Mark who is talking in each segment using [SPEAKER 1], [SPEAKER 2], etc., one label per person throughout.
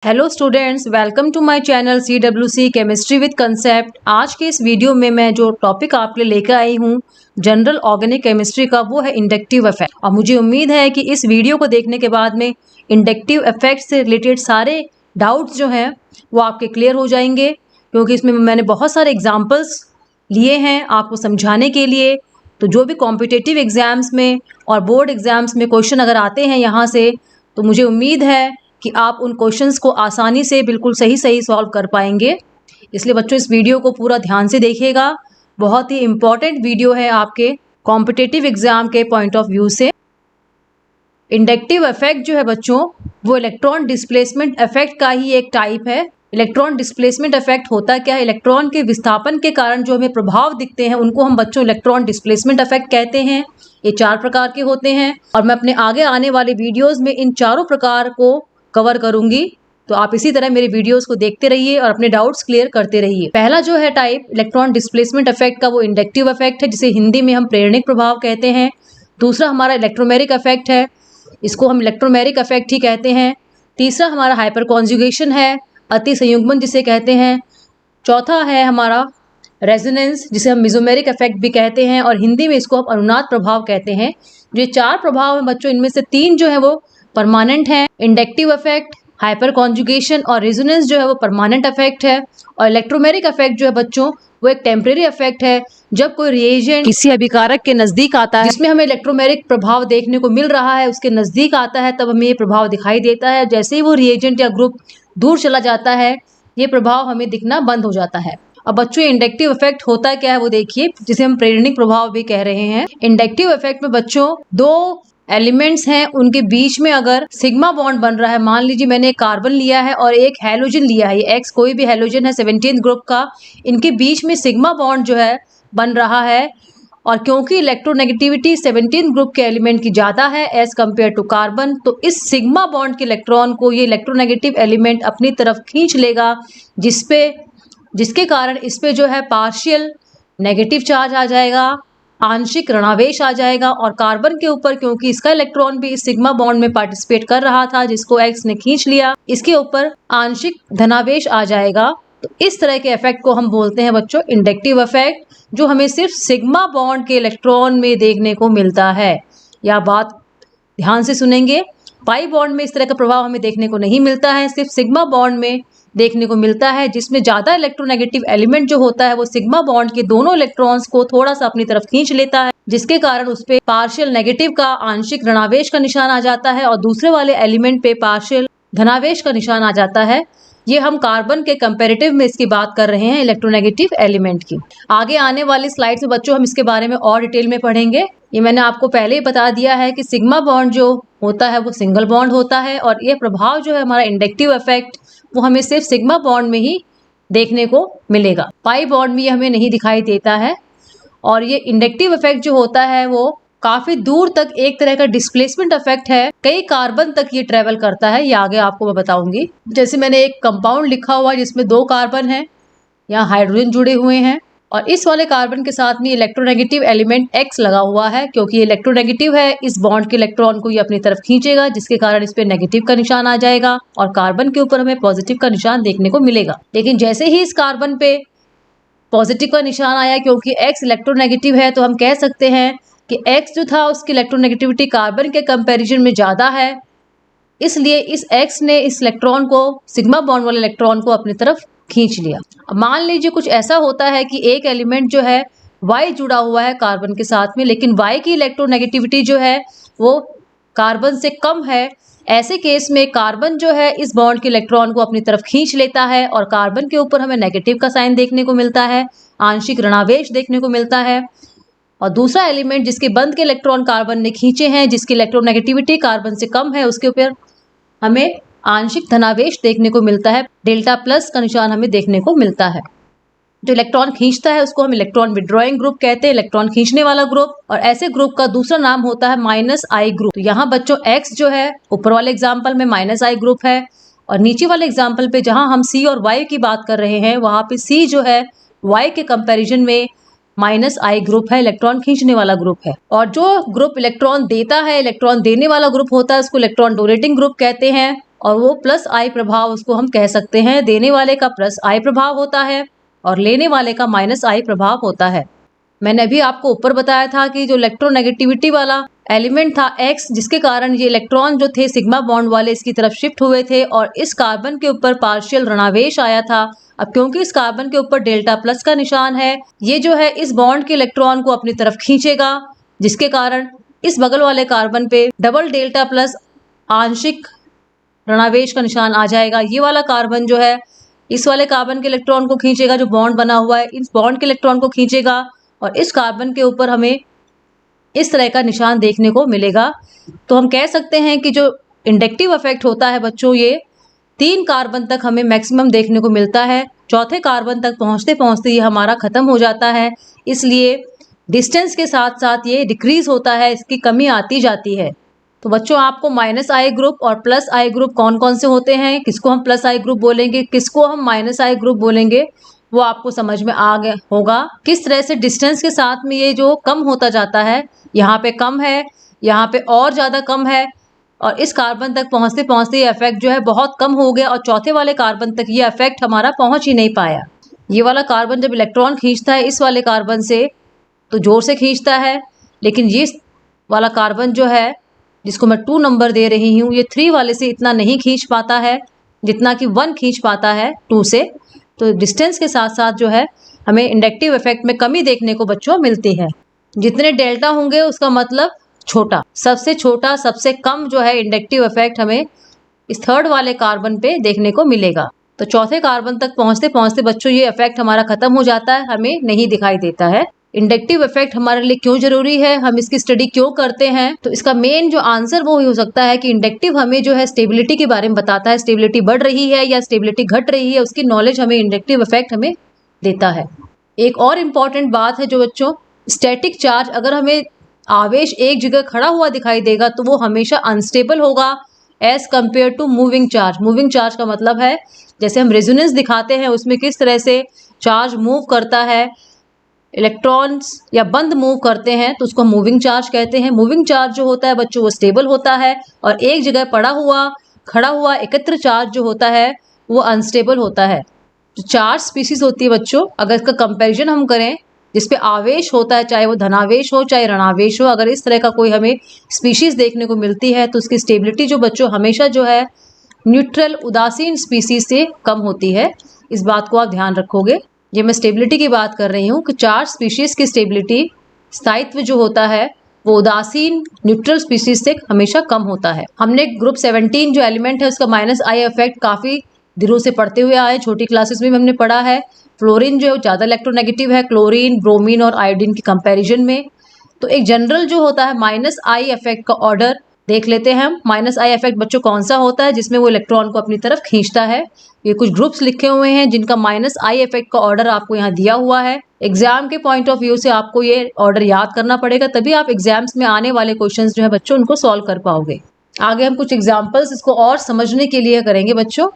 [SPEAKER 1] Hello students, welcome to my channel CWC chemistry with concept. आज के इस video में मैं जो टॉपिक आपके लिए लेकर आई हूँ जनरल ऑर्गेनिक केमिस्ट्री का, वो है इंडक्टिव इफेक्ट। और मुझे उम्मीद है कि इस वीडियो को देखने के बाद में इंडक्टिव इफेक्ट से रिलेटेड सारे डाउट्स जो हैं वो आपके क्लियर हो जाएंगे, क्योंकि इसमें मैंने बहुत सारे एग्जाम्पल्स लिए हैं आपको समझाने के लिए। तो जो भी कॉम्पिटिटिव एग्जाम्स में और बोर्ड एग्जाम्स में क्वेश्चन अगर आते हैं यहाँ से, तो मुझे उम्मीद है कि आप उन क्वेश्चंस को आसानी से बिल्कुल सही सॉल्व कर पाएंगे। इसलिए बच्चों इस वीडियो को पूरा ध्यान से देखिएगा। बहुत ही इम्पॉर्टेंट वीडियो है आपके कॉम्पिटिटिव एग्जाम के पॉइंट ऑफ व्यू से। इंडक्टिव इफेक्ट जो है बच्चों, वो इलेक्ट्रॉन डिस्प्लेसमेंट इफेक्ट का ही एक टाइप है। इलेक्ट्रॉन डिस्प्लेसमेंट इफेक्ट होता क्या है? इलेक्ट्रॉन के विस्थापन के कारण जो हमें प्रभाव दिखते हैं उनको हम बच्चों इलेक्ट्रॉन डिस्प्लेसमेंट इफेक्ट कहते हैं। ये 4 प्रकार के होते हैं और मैं अपने आगे आने वाले वीडियोस में इन चारों प्रकार को कवर करूंगी। तो आप इसी तरह मेरे वीडियोस को देखते रहिए और अपने डाउट्स क्लियर करते रहिए। पहला जो है टाइप इलेक्ट्रॉन डिस्प्लेसमेंट इफेक्ट का, वो इंडक्टिव इफेक्ट है, जिसे हिंदी में हम प्रेरणिक प्रभाव कहते हैं। दूसरा हमारा इलेक्ट्रोमेरिक इफेक्ट है, इसको हम इलेक्ट्रोमेरिक इफेक्ट ही कहते हैं। तीसरा हमारा हाइपर कॉन्जुगेशन है, अति संयुग्मन जिसे कहते हैं। चौथा है हमारा रेजोनेंस, जिसे हम मिजोमेरिक इफेक्ट भी कहते हैं और हिंदी में इसको हम अनुनाद प्रभाव कहते हैं। ये 4 प्रभाव हैं बच्चों, इनमें से 3 जो है वो परमानेंट है। इंडक्टिव इफेक्ट, हाइपर कॉन्जुगेशन और रेजोनेंस जो है वो परमानेंट इफेक्ट है। और इलेक्ट्रोमेरिक इफेक्ट जो है बच्चों, वो एक टेम्परेरी इफेक्ट है। जब कोई रिएजेंट किसी अभिकारक के नजदीक आता है जिसमें हमें इलेक्ट्रोमेरिक प्रभाव देखने को मिल रहा है, उसके नजदीक आता है, तब हमें ये प्रभाव दिखाई देता है। जैसे ही वो रिएजेंट या ग्रुप दूर चला जाता है, ये प्रभाव हमें दिखना बंद हो जाता है। अब बच्चों इंडक्टिव इफेक्ट होता क्या है वो देखिए, जिसे हम प्रेरणिक प्रभाव भी कह रहे हैं। इंडक्टिव इफेक्ट में बच्चों 2 एलिमेंट्स हैं, उनके बीच में अगर सिग्मा बॉन्ड बन रहा है, मान लीजिए मैंने एक कार्बन लिया है और एक हैलोजन लिया है, ये एक्स कोई भी हैलोजन है 17th ग्रुप का, इनके बीच में सिग्मा बॉन्ड जो है बन रहा है। और क्योंकि इलेक्ट्रोनेगेटिविटी 17th ग्रुप के एलिमेंट की ज़्यादा है एज कम्पेयर टू कार्बन, तो इस सिग्मा बॉन्ड के इलेक्ट्रॉन को ये इलेक्ट्रोनेगेटिव एलिमेंट अपनी तरफ खींच लेगा, जिसके कारण इस पे जो है पार्शियल नेगेटिव चार्ज आ जाएगा, आंशिक ऋणावेश आ जाएगा। और कार्बन के ऊपर, क्योंकि इसका इलेक्ट्रॉन भी इस सिग्मा बॉन्ड में पार्टिसिपेट कर रहा था जिसको एक्स ने खींच लिया, इसके ऊपर आंशिक धनावेश आ जाएगा। तो इस तरह के इफेक्ट को हम बोलते हैं बच्चों इंडक्टिव इफेक्ट, जो हमें सिर्फ सिग्मा बॉन्ड के इलेक्ट्रॉन में देखने को मिलता है। यह बात ध्यान से सुनेंगे, पाई बॉन्ड में इस तरह का प्रभाव हमें देखने को नहीं मिलता है, सिर्फ सिग्मा बॉन्ड में देखने को मिलता है, जिसमें ज़्यादा इलेक्ट्रोनेगेटिव एलिमेंट जो होता है वो सिग्मा बॉन्ड के दोनों इलेक्ट्रॉन्स को थोड़ा सा अपनी तरफ खींच लेता है, जिसके कारण उस पे पार्शियल नेगेटिव का आंशिक ऋणावेश का निशान आ जाता है और दूसरे वाले एलिमेंट पे पार्शियल धनावेश का निशान आ जाता है। ये हम कार्बन के कंपैरेटिव में इसकी बात कर रहे हैं, इलेक्ट्रोनेगेटिव एलिमेंट की। आगे आने वाली स्लाइड्स में बच्चों हम इसके बारे में और डिटेल में पढ़ेंगे। ये मैंने आपको पहले ही बता दिया है कि सिग्मा बॉन्ड जो होता है वो सिंगल बॉन्ड होता है और ये प्रभाव जो है हमारा इंडक्टिव इफेक्ट, वो हमें सिर्फ सिग्मा बॉन्ड में ही देखने को मिलेगा, पाई बॉन्ड में ये हमें नहीं दिखाई देता है। और ये इंडक्टिव इफेक्ट जो होता है वो काफी दूर तक एक तरह का डिस्प्लेसमेंट इफेक्ट है, कई कार्बन तक ये ट्रेवल करता है, ये आगे आपको मैं बताऊंगी। जैसे मैंने एक कंपाउंड लिखा हुआ है जिसमें 2 कार्बन हैं, यहाँ हाइड्रोजन जुड़े हुए हैं और इस वाले कार्बन के साथ में इलेक्ट्रोनेगेटिव एलिमेंट X लगा हुआ है। क्योंकि ये इलेक्ट्रोनेगेटिव है, इस बॉन्ड के इलेक्ट्रॉन को ये अपनी तरफ खींचेगा, जिसके कारण इस पे नेगेटिव का निशान आ जाएगा और कार्बन के ऊपर हमें पॉजिटिव का निशान देखने को मिलेगा। लेकिन जैसे ही इस कार्बन पे पॉजिटिव का निशान आया, क्योंकि X इलेक्ट्रोनेगेटिव है, तो हम कह सकते हैं कि X जो था उसकी इलेक्ट्रोनेगेटिविटी कार्बन के कंपैरिजन में ज़्यादा है, इसलिए इस X ने इस इलेक्ट्रॉन को, सिग्मा बॉन्ड वाले इलेक्ट्रॉन को अपनी तरफ खींच लिया। अब मान लीजिए कुछ ऐसा होता है कि एक एलिमेंट जो है Y जुड़ा हुआ है कार्बन के साथ में, लेकिन Y की इलेक्ट्रोनेगेटिविटी जो है वो कार्बन से कम है। ऐसे केस में कार्बन जो है इस बॉन्ड के इलेक्ट्रॉन को अपनी तरफ खींच लेता है और कार्बन के ऊपर हमें नेगेटिव का साइन देखने को मिलता है, आंशिक ऋणावेश देखने को मिलता है। और दूसरा एलिमेंट जिसके बंद के इलेक्ट्रॉन कार्बन ने खींचे हैं, जिसकी इलेक्ट्रोनेगेटिविटी कार्बन से कम है, उसके ऊपर हमें आंशिक धनावेश देखने को मिलता है, डेल्टा प्लस का निशान हमें देखने को मिलता है। जो इलेक्ट्रॉन खींचता है उसको हम इलेक्ट्रॉन विड्रॉइंग ग्रुप कहते हैं, इलेक्ट्रॉन खींचने वाला ग्रुप। और ऐसे ग्रुप का दूसरा नाम होता है -I ग्रुप। तो यहाँ बच्चों X जो है ऊपर वाले एग्जाम्पल में -I ग्रुप है और नीचे वाले एग्जाम्पल पे जहाँ हम C और Y की बात कर रहे हैं, वहाँ पे C जो है Y के कंपेरिजन में -I ग्रुप है, इलेक्ट्रॉन खींचने वाला ग्रुप है। और जो ग्रुप इलेक्ट्रॉन देता है, इलेक्ट्रॉन देने वाला ग्रुप होता है, उसको इलेक्ट्रॉन डोनेटिंग ग्रुप कहते हैं। और वो प्लस आई प्रभाव उसको हम कह सकते हैं। देने वाले का प्लस आई प्रभाव होता है और लेने वाले का माइनस आई प्रभाव होता है। मैंने अभी आपको ऊपर बताया था कि जो इलेक्ट्रोनेगेटिविटी वाला एलिमेंट था X, जिसके कारण ये इलेक्ट्रॉन जो थे सिग्मा बॉन्ड वाले इसकी तरफ शिफ्ट हुए थे और इस कार्बन के ऊपर पार्शियल ऋणावेश आया था। अब क्योंकि इस कार्बन के ऊपर डेल्टा प्लस का निशान है, ये जो है इस बॉन्ड के इलेक्ट्रॉन को अपनी तरफ खींचेगा, जिसके कारण इस बगल वाले कार्बन पे डबल डेल्टा प्लस आंशिक ऋणावेश का निशान आ जाएगा। ये वाला कार्बन जो है इस वाले कार्बन के इलेक्ट्रॉन को खींचेगा, जो बॉन्ड बना हुआ है इस बॉन्ड के इलेक्ट्रॉन को खींचेगा और इस कार्बन के ऊपर हमें इस तरह का निशान देखने को मिलेगा। तो हम कह सकते हैं कि जो इंडक्टिव इफेक्ट होता है बच्चों, ये 3 कार्बन तक हमें मैक्सिमम देखने को मिलता है। चौथे कार्बन तक पहुंचते पहुंचते ये हमारा खत्म हो जाता है। इसलिए डिस्टेंस के साथ साथ ये डिक्रीज होता है, इसकी कमी आती जाती है। तो बच्चों आपको माइनस आई ग्रुप और प्लस आई ग्रुप कौन कौन से होते हैं, किसको हम प्लस आई ग्रुप बोलेंगे, किसको हम माइनस आई ग्रुप बोलेंगे, वो आपको समझ में आ गया होगा। किस तरह से डिस्टेंस के साथ में ये जो कम होता जाता है, यहाँ पे कम है, यहाँ पे और ज़्यादा कम है और इस कार्बन तक पहुँचते पहुँचते ये इफेक्ट जो है बहुत कम हो गया और चौथे वाले कार्बन तक ये इफेक्ट हमारा पहुँच ही नहीं पाया। ये वाला कार्बन जब इलेक्ट्रॉन खींचता है इस वाले कार्बन से तो ज़ोर से खींचता है, लेकिन ये वाला कार्बन जो है जिसको मैं 2 नंबर दे रही हूँ, ये 3 वाले से इतना नहीं खींच पाता है जितना कि 1 खींच पाता है 2 से। तो डिस्टेंस के साथ साथ जो है हमें इंडक्टिव इफेक्ट में कमी देखने को बच्चों मिलती है। जितने डेल्टा होंगे उसका मतलब छोटा, सबसे कम जो है इंडक्टिव इफेक्ट हमें इस थर्ड वाले कार्बन पे देखने को मिलेगा। तो चौथे कार्बन तक पहुंचते पहुंचते बच्चों ये इफेक्ट हमारा खत्म हो जाता है, हमें नहीं दिखाई देता है। इंडक्टिव इफेक्ट हमारे लिए क्यों जरूरी है, हम इसकी स्टडी क्यों करते हैं, तो इसका मेन जो आंसर वो हो सकता है कि इंडक्टिव हमें जो है स्टेबिलिटी के बारे में बताता है। स्टेबिलिटी बढ़ रही है या स्टेबिलिटी घट रही है, उसकी नॉलेज हमें इंडक्टिव इफेक्ट हमें देता है। एक और इम्पॉर्टेंट बात है जो बच्चों, स्टैटिक चार्ज अगर हमें आवेश एक जगह खड़ा हुआ दिखाई देगा तो वो हमेशा अनस्टेबल होगा as compare to moving charge. Moving charge का मतलब है जैसे हम रेजोनेंस दिखाते हैं उसमें किस तरह से चार्ज मूव करता है, इलेक्ट्रॉन्स या बंद मूव करते हैं तो उसको मूविंग चार्ज कहते हैं। मूविंग चार्ज जो होता है बच्चों वो स्टेबल होता है और एक जगह पड़ा हुआ खड़ा हुआ एकत्र चार्ज जो होता है वो अनस्टेबल होता है। जो चार्ज स्पीसीज होती है बच्चों, अगर इसका कंपैरिजन हम करें जिसपे आवेश होता है, चाहे वो धनावेश हो चाहे ऋणावेश हो, अगर इस तरह का कोई हमें स्पीशीज देखने को मिलती है तो उसकी स्टेबिलिटी जो बच्चों हमेशा जो है न्यूट्रल उदासीन स्पीसीज से कम होती है। इस बात को आप ध्यान रखोगे। ये मैं स्टेबिलिटी की बात कर रही हूँ कि चार्ज स्पीशीज की स्टेबिलिटी स्थायित्व जो होता है वो उदासीन न्यूट्रल स्पीशीज से हमेशा कम होता है। हमने ग्रुप 17 जो एलिमेंट है उसका माइनस आई इफेक्ट काफ़ी दिनों से पढ़ते हुए आए, छोटी क्लासेस में भी हमने पढ़ा है। फ्लोरीन जो है ज़्यादा इलेक्ट्रोनेगेटिव है क्लोरीन, ब्रोमीन और आयोडीन की कंपैरिजन में। तो एक जनरल जो होता है माइनस आई इफेक्ट का ऑर्डर देख लेते हैं हम। माइनस आई इफेक्ट बच्चों कौन सा होता है, जिसमें वो इलेक्ट्रॉन को अपनी तरफ खींचता है। ये कुछ ग्रुप्स लिखे हुए हैं जिनका माइनस आई इफेक्ट का ऑर्डर आपको यहाँ दिया हुआ है। एग्जाम के पॉइंट ऑफ व्यू से आपको ये ऑर्डर याद करना पड़ेगा, तभी आप एग्जाम्स में आने वाले क्वेश्चंस जो है बच्चों उनको सॉल्व कर पाओगे। आगे हम कुछ एग्जाम्पल्स इसको और समझने के लिए करेंगे बच्चों।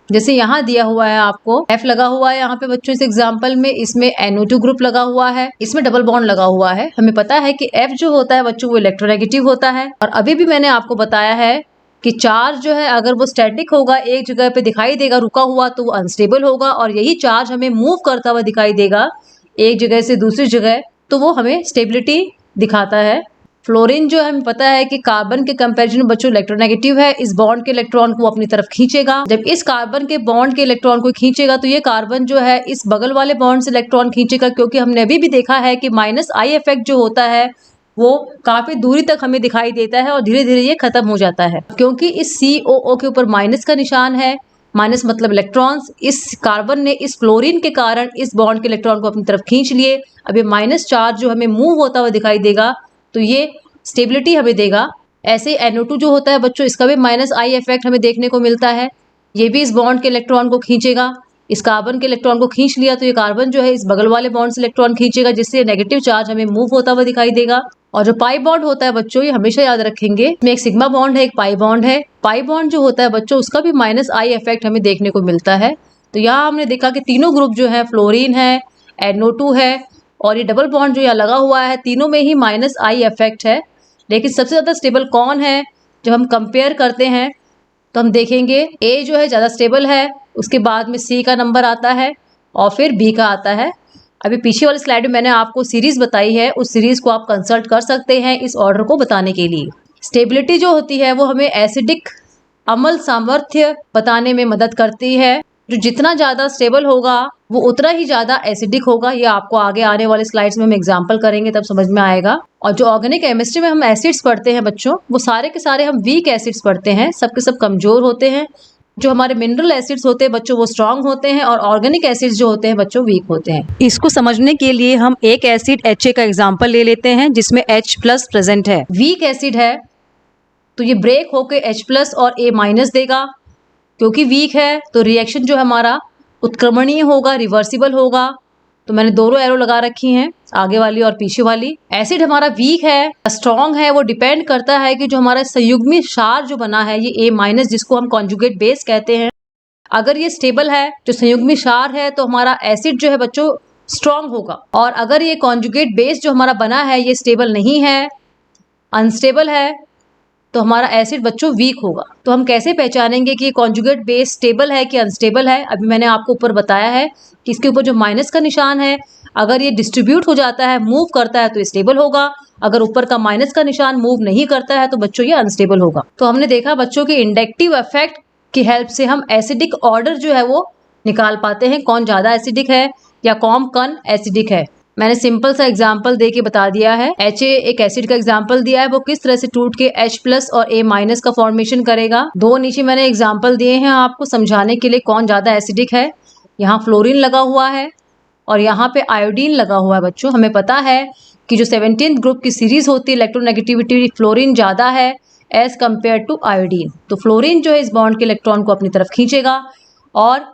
[SPEAKER 1] जैसे यहाँ दिया हुआ है आपको F लगा हुआ है यहाँ पे बच्चों इस एग्जाम्पल में, इसमें NO2 ग्रुप लगा हुआ है, इसमें डबल बॉन्ड लगा हुआ है। हमें पता है कि F जो होता है बच्चों वो इलेक्ट्रोनेगेटिव होता है और अभी भी मैंने आपको बताया है कि चार्ज जो है अगर वो स्टैटिक होगा, एक जगह पे दिखाई देगा रुका हुआ, तो वो अनस्टेबल होगा और यही चार्ज हमें मूव करता हुआ दिखाई देगा एक जगह से दूसरी जगह, तो वो हमें स्टेबिलिटी दिखाता है। फ्लोरीन जो हमें पता है कि कार्बन के कंपैरिजन में बच्चों इलेक्ट्रोनेगेटिव है, इस बॉन्ड के इलेक्ट्रॉन को अपनी तरफ खींचेगा। जब इस कार्बन के बॉन्ड के इलेक्ट्रॉन को खींचेगा तो ये कार्बन जो है इस बगल वाले बॉन्ड से इलेक्ट्रॉन खींचेगा, क्योंकि हमने अभी भी देखा है कि माइनस आई इफेक्ट जो होता है वो काफी दूरी तक हमें दिखाई देता है और धीरे धीरे ये खत्म हो जाता है, क्योंकि इस COO के ऊपर माइनस का निशान है। माइनस मतलब इलेक्ट्रॉन्स, इस कार्बन ने इस फ्लोरीन के कारण इस बॉन्ड के इलेक्ट्रॉन को अपनी तरफ खींच लिए। अब ये माइनस चार्ज जो हमें मूव होता हुआ दिखाई देगा तो ये स्टेबिलिटी हमें देगा। ऐसे NO2 जो होता है बच्चों इसका भी माइनस आई इफेक्ट हमें देखने को मिलता है। ये भी इस बॉन्ड के इलेक्ट्रॉन को खींचेगा, इस कार्बन के इलेक्ट्रॉन को खींच लिया तो ये कार्बन जो है इस बगल वाले बॉन्ड से इलेक्ट्रॉन खींचेगा, जिससे नेगेटिव चार्ज हमें मूव होता हुआ दिखाई देगा। और जो पाई बॉन्ड होता है बच्चों, ये हमेशा याद रखेंगे, इसमें एक सिग्मा बॉन्ड है, एक पाई बॉन्ड है। पाई बॉन्ड जो होता है बच्चों उसका भी माइनस आई इफेक्ट हमें देखने को मिलता है। तो यहाँ हमने देखा कि तीनों ग्रुप जो है फ्लोरीन है, NO2 है और ये डबल बॉन्ड जो यहाँ लगा हुआ है, तीनों में ही माइनस आई इफेक्ट है। लेकिन सबसे ज़्यादा स्टेबल कौन है जब हम कंपेयर करते हैं तो हम देखेंगे ए जो है ज़्यादा स्टेबल है, उसके बाद में सी का नंबर आता है और फिर बी का आता है। अभी पीछे वाली स्लाइड में मैंने आपको सीरीज बताई है, उस सीरीज को आप कंसल्ट कर सकते हैं इस ऑर्डर को बताने के लिए। स्टेबिलिटी जो होती है वो हमें एसिडिक अम्ल सामर्थ्य बताने में मदद करती है। जो जितना ज़्यादा स्टेबल होगा वो उतना ही ज़्यादा एसिडिक होगा। ये आपको आगे आने वाले स्लाइड्स में हम एग्जाम्पल करेंगे तब समझ में आएगा। और जो ऑर्गेनिक केमिस्ट्री में हम एसिड्स पढ़ते हैं बच्चों, वो सारे के सारे हम वीक एसिड्स पढ़ते हैं, सब के सब कमजोर होते हैं। जो हमारे मिनरल एसिड्स होते हैं बच्चों वो स्ट्रांग होते हैं और ऑर्गेनिक एसिड्स जो होते हैं बच्चों वीक होते हैं। इसको समझने के लिए हम एक एसिड HA का एग्जांपल ले लेते हैं जिसमें H+ प्रेजेंट है। वीक एसिड है तो ये ब्रेक होके H+ और A- देगा। क्योंकि वीक है तो रिएक्शन जो हमारा उत्क्रमणीय होगा, रिवर्सिबल होगा। तो मैंने दोनों एरो लगा रखी हैं, आगे वाली और पीछे वाली। एसिड हमारा वीक है, स्ट्रॉन्ग है, वो डिपेंड करता है कि जो हमारा संयुग्मी क्षार जो बना है ये A- जिसको हम कॉन्जुगेट बेस कहते हैं, अगर ये स्टेबल है, जो संयुग्मी क्षार है, तो हमारा एसिड जो है बच्चों स्ट्रॉन्ग होगा। और अगर ये कॉन्जुगेट बेस जो हमारा बना है ये स्टेबल नहीं है, अनस्टेबल है, तो हमारा एसिड बच्चों वीक होगा। तो हम कैसे पहचानेंगे कि कॉन्जुगेट बेस स्टेबल है कि अनस्टेबल है? अभी मैंने आपको ऊपर बताया है कि इसके ऊपर जो माइनस का निशान है, अगर ये डिस्ट्रीब्यूट हो जाता है, मूव करता है, तो ये स्टेबल होगा। अगर ऊपर का माइनस का निशान मूव नहीं करता है तो बच्चों ये अनस्टेबल होगा। तो हमने देखा बच्चों के इंडक्टिव इफेक्ट की हेल्प से हम एसिडिक ऑर्डर जो है वो निकाल पाते हैं, कौन ज्यादा एसिडिक है या कौन कम एसिडिक है। मैंने सिंपल सा एग्जाम्पल दे के बता दिया है। HA एक एसिड का एग्जाम्पल दिया है, वो किस तरह से टूट के H+ और A- का फॉर्मेशन करेगा। दो नीचे मैंने एग्जाम्पल दिए हैं आपको समझाने के लिए कौन ज्यादा एसिडिक है। यहाँ फ्लोरीन लगा हुआ है और यहाँ पे आयोडीन लगा हुआ है। बच्चों हमें पता है कि जो 17th ग्रुप की सीरीज होती है इलेक्ट्रोनेगेटिविटी फ्लोरीन ज्यादा है एज कम्पेयर टू आयोडीन। तो फ्लोरीन जो है इस बॉन्ड के इलेक्ट्रॉन को अपनी तरफ खींचेगा और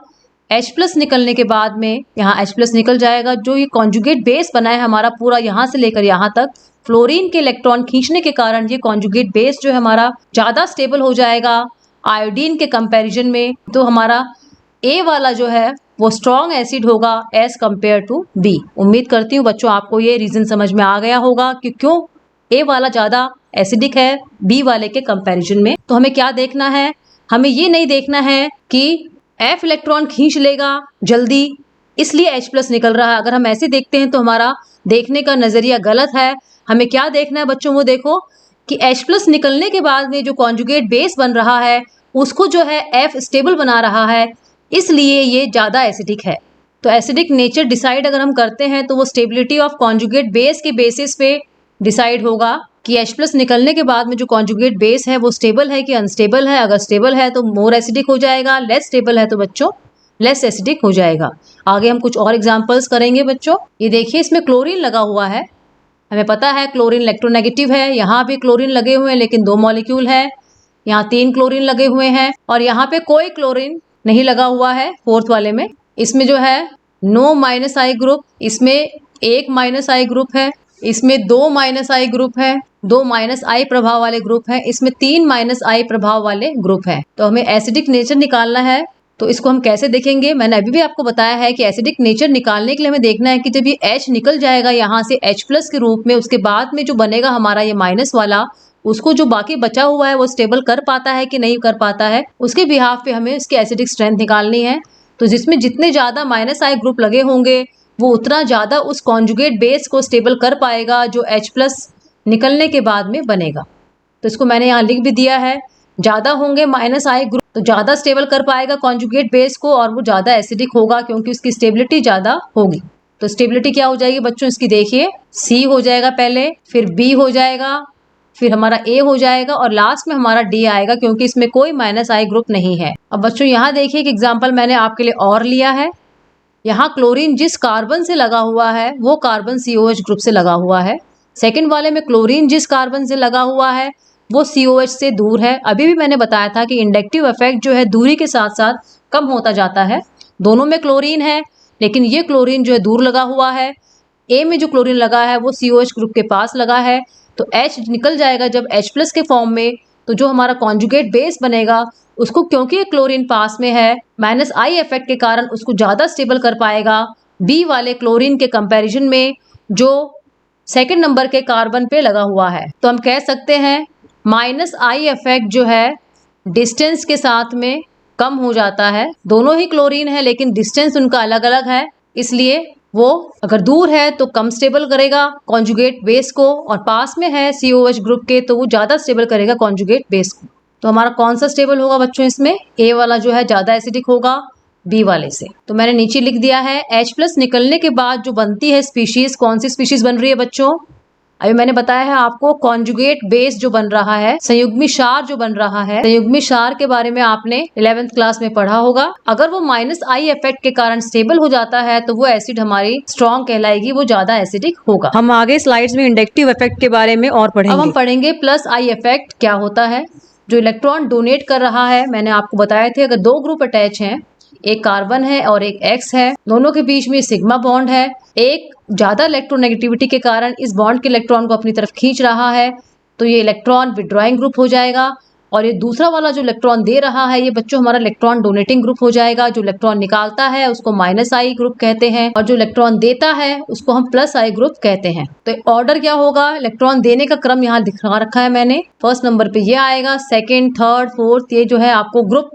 [SPEAKER 1] H+ निकलने के बाद में यहाँ H+ निकल जाएगा। जो ये कॉन्जुगेट बेस बना है हमारा पूरा यहाँ से लेकर यहाँ तक, फ्लोरीन के इलेक्ट्रॉन खींचने के कारण ये कॉन्जुगेट बेस जो है हमारा ज्यादा स्टेबल हो जाएगा आयोडीन के कंपैरिजन में। तो हमारा A वाला जो है वो स्ट्रॉन्ग एसिड होगा एज कम्पेयर टू B। उम्मीद करती हूँ बच्चों आपको ये रीजन समझ में आ गया होगा कि क्यों A वाला ज्यादा एसिडिक है B वाले के कंपैरिजन में। तो हमें क्या देखना है? हमें ये नहीं देखना है कि F इलेक्ट्रॉन खींच लेगा जल्दी इसलिए H+ निकल रहा है। अगर हम ऐसे देखते हैं तो हमारा देखने का नजरिया गलत है। हमें क्या देखना है बच्चों? वो देखो कि H+ निकलने के बाद में जो कॉन्जुगेट बेस बन रहा है उसको जो है F स्टेबल बना रहा है, इसलिए ये ज्यादा एसिडिक है। तो एसिडिक नेचर डिसाइड अगर हम करते हैं तो वो स्टेबिलिटी ऑफ कॉन्जुगेट बेस के बेसिस पे डिसाइड होगा कि H+ निकलने के बाद में जो कॉन्जुगेट बेस है वो स्टेबल है कि अनस्टेबल है। अगर स्टेबल है तो मोर एसिडिक हो जाएगा, लेस स्टेबल है तो बच्चों लेस एसिडिक हो जाएगा। आगे हम कुछ और एग्जांपल्स करेंगे बच्चों। ये देखिए इसमें क्लोरीन लगा हुआ है, हमें पता है क्लोरीन इलेक्ट्रोनेगेटिव है। यहाँ भी क्लोरीन लगे हुए हैं लेकिन 2 मॉलिक्यूल है, यहाँ 3 क्लोरीन लगे हुए हैं और यहाँ पे कोई क्लोरीन नहीं लगा हुआ है फोर्थ वाले में। इसमें जो है नो -I ग्रुप, इसमें 1 -I ग्रुप है, इसमें 2 -I ग्रुप है, 2 -I प्रभाव वाले ग्रुप है, इसमें 3 -I प्रभाव वाले ग्रुप है। तो हमें एसिडिक नेचर निकालना है। तो इसको हम कैसे देखेंगे? मैंने अभी भी आपको बताया है कि एसिडिक नेचर निकालने के लिए हमें देखना है कि जब ये H निकल जाएगा यहाँ से H+ के रूप में, उसके बाद में जो बनेगा हमारा ये माइनस वाला, उसको जो बाकी बचा हुआ है वो स्टेबल कर पाता है कि नहीं कर पाता है, उसके बिहाफ पे हमें इसकी एसिडिक स्ट्रेंथ निकालनी है। तो जिसमें जितने ज्यादा -I ग्रुप लगे होंगे वो उतना ज्यादा उस कॉन्जुगेट बेस को स्टेबल कर पाएगा जो H+ निकलने के बाद में बनेगा। तो इसको मैंने यहाँ लिख भी दिया है, ज्यादा होंगे -I ग्रुप तो ज्यादा स्टेबल कर पाएगा कॉन्जुगेट बेस को और वो ज्यादा एसिडिक होगा क्योंकि उसकी स्टेबिलिटी ज्यादा होगी। तो स्टेबिलिटी क्या हो जाएगी बच्चों इसकी? देखिए C हो जाएगा पहले, फिर B हो जाएगा, फिर हमारा A हो जाएगा और लास्ट में हमारा D आएगा क्योंकि इसमें कोई -I ग्रुप नहीं है। अब बच्चों यहाँ देखिए एक एग्जाम्पल मैंने आपके लिए और लिया है। यहाँ क्लोरीन जिस कार्बन से लगा हुआ है वो कार्बन COH ग्रुप से लगा हुआ है। सेकंड वाले में क्लोरीन जिस कार्बन से लगा हुआ है वो COH से दूर है। अभी भी मैंने बताया था कि इंडक्टिव इफेक्ट जो है दूरी के साथ साथ कम होता जाता है। दोनों में क्लोरीन है लेकिन ये क्लोरीन जो है दूर लगा हुआ है। A में जो क्लोरीन लगा है वो COH ग्रुप के पास लगा है। तो H निकल जाएगा जब H+ के फॉर्म में, तो जो हमारा कॉन्जुगेट बेस बनेगा उसको क्योंकि क्लोरीन पास में है -I इफेक्ट के कारण उसको ज्यादा स्टेबल कर पाएगा B वाले क्लोरीन के कंपैरिजन में जो सेकंड नंबर के कार्बन पे लगा हुआ है। तो हम कह सकते हैं -I इफेक्ट जो है डिस्टेंस के साथ में कम हो जाता है। दोनों ही क्लोरीन है लेकिन डिस्टेंस उनका अलग अलग है, इसलिए वो अगर दूर है तो कम स्टेबल करेगा कॉन्जुगेट बेस को, और पास में है COH ग्रुप के तो वो ज़्यादा स्टेबल करेगा कॉन्जुगेट बेस को। तो हमारा कौन सा स्टेबल होगा बच्चों इसमें? A वाला जो है ज़्यादा एसिडिक होगा B वाले से। तो मैंने नीचे लिख दिया है H+ निकलने के बाद जो बनती है स्पीशीज, कौन सी स्पीशीज बन रही है बच्चों? अभी मैंने बताया है आपको कॉन्जुगेट बेस जो बन रहा है, संयुग्मी क्षार जो बन रहा है, संयुग्मी क्षार के बारे में आपने 11th क्लास में पढ़ा होगा। अगर वो -I इफेक्ट के कारण स्टेबल हो जाता है तो वो एसिड हमारी स्ट्रॉन्ग कहलाएगी, वो ज्यादा एसिडिक होगा। हम आगे स्लाइड्स में इंडक्टिव इफेक्ट के बारे में और पढ़ेंगे। अब हम पढ़ेंगे +I इफेक्ट क्या होता है। जो इलेक्ट्रॉन डोनेट कर रहा है, मैंने आपको बताए थे अगर दो ग्रुप अटैच हैं, एक कार्बन है और एक X है, दोनों के बीच में सिग्मा बॉन्ड है, एक ज्यादा इलेक्ट्रोनेगेटिविटी के कारण इस बॉन्ड के इलेक्ट्रॉन को अपनी तरफ खींच रहा है तो ये इलेक्ट्रॉन विड्रॉइंग ग्रुप हो जाएगा, और ये दूसरा वाला जो इलेक्ट्रॉन दे रहा है ये बच्चों हमारा इलेक्ट्रॉन डोनेटिंग ग्रुप हो जाएगा। जो इलेक्ट्रॉन निकालता है उसको -I ग्रुप कहते हैं और जो इलेक्ट्रॉन देता है उसको हम +I ग्रुप कहते हैं। तो ऑर्डर क्या होगा, इलेक्ट्रॉन देने का क्रम यहाँ दिखा रखा है मैंने। फर्स्ट नंबर पे ये आएगा, सेकेंड, थर्ड, फोर्थ, ये जो है आपको ग्रुप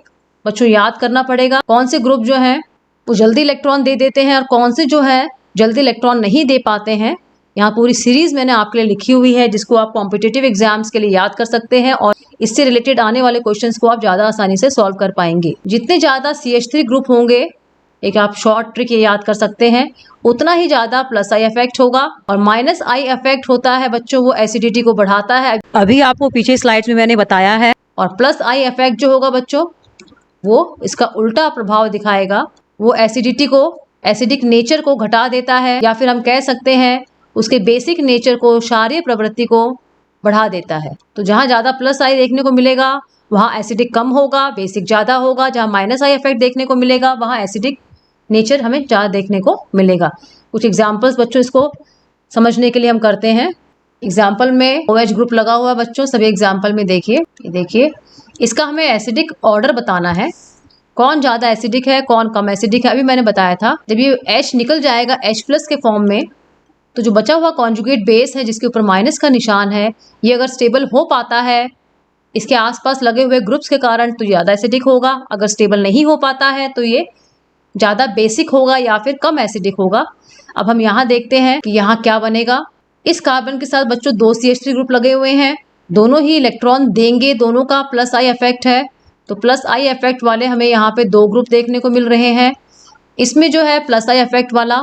[SPEAKER 1] बच्चों याद करना पड़ेगा। कौन से ग्रुप जो है वो जल्दी इलेक्ट्रॉन दे देते हैं और कौन से जो है जल्दी इलेक्ट्रॉन नहीं दे पाते हैं। यहाँ पूरी सीरीज मैंने आपके लिए लिखी हुई है जिसको आप कॉम्पिटिटिव एग्जाम्स के लिए याद कर सकते हैं और इससे रिलेटेड आने वाले क्वेश्चंस को आप ज्यादा आसानी से सॉल्व कर पाएंगे। जितने ज्यादा CH3 ग्रुप होंगे, एक आप शॉर्ट ट्रिक ये याद कर सकते हैं, उतना ही ज्यादा +I इफेक्ट होगा, और -I इफेक्ट होता है बच्चों वो एसिडिटी को बढ़ाता है। अभी आपको पीछे स्लाइड्स में मैंने बताया है। और +I इफेक्ट जो होगा बच्चों वो इसका उल्टा प्रभाव दिखाएगा, वो एसिडिटी को, एसिडिक नेचर को घटा देता है, या फिर हम कह सकते हैं उसके बेसिक नेचर को, क्षारीय प्रवृत्ति को बढ़ा देता है। तो जहाँ ज़्यादा +I देखने को मिलेगा वहाँ एसिडिक कम होगा, बेसिक ज़्यादा होगा। जहाँ -I इफेक्ट देखने को मिलेगा वहाँ एसिडिक नेचर हमें ज़्यादा देखने को मिलेगा। कुछ एग्जाम्पल्स बच्चों इसको समझने के लिए हम करते हैं। एग्जाम्पल में OH ग्रुप लगा हुआ है बच्चों, सभी एग्जाम्पल में देखिए इसका हमें एसिडिक ऑर्डर बताना है, कौन ज़्यादा एसिडिक है कौन कम एसिडिक है। अभी मैंने बताया था जब ये H निकल जाएगा H+ के फॉर्म में तो जो बचा हुआ कॉन्जुगेट बेस है जिसके ऊपर माइनस का निशान है, ये अगर स्टेबल हो पाता है इसके आसपास लगे हुए ग्रुप्स के कारण तो ज़्यादा एसिडिक होगा, अगर स्टेबल नहीं हो पाता है तो ये ज़्यादा बेसिक होगा या फिर कम एसिडिक होगा। अब हम यहाँ देखते हैं कि यहाँ क्या बनेगा। इस कार्बन के साथ बच्चों दो CH3 ग्रुप लगे हुए हैं, दोनों ही इलेक्ट्रॉन देंगे, दोनों का +I इफेक्ट है, तो +I इफेक्ट वाले हमें यहाँ पे दो ग्रुप देखने को मिल रहे हैं। इसमें जो है +I इफेक्ट वाला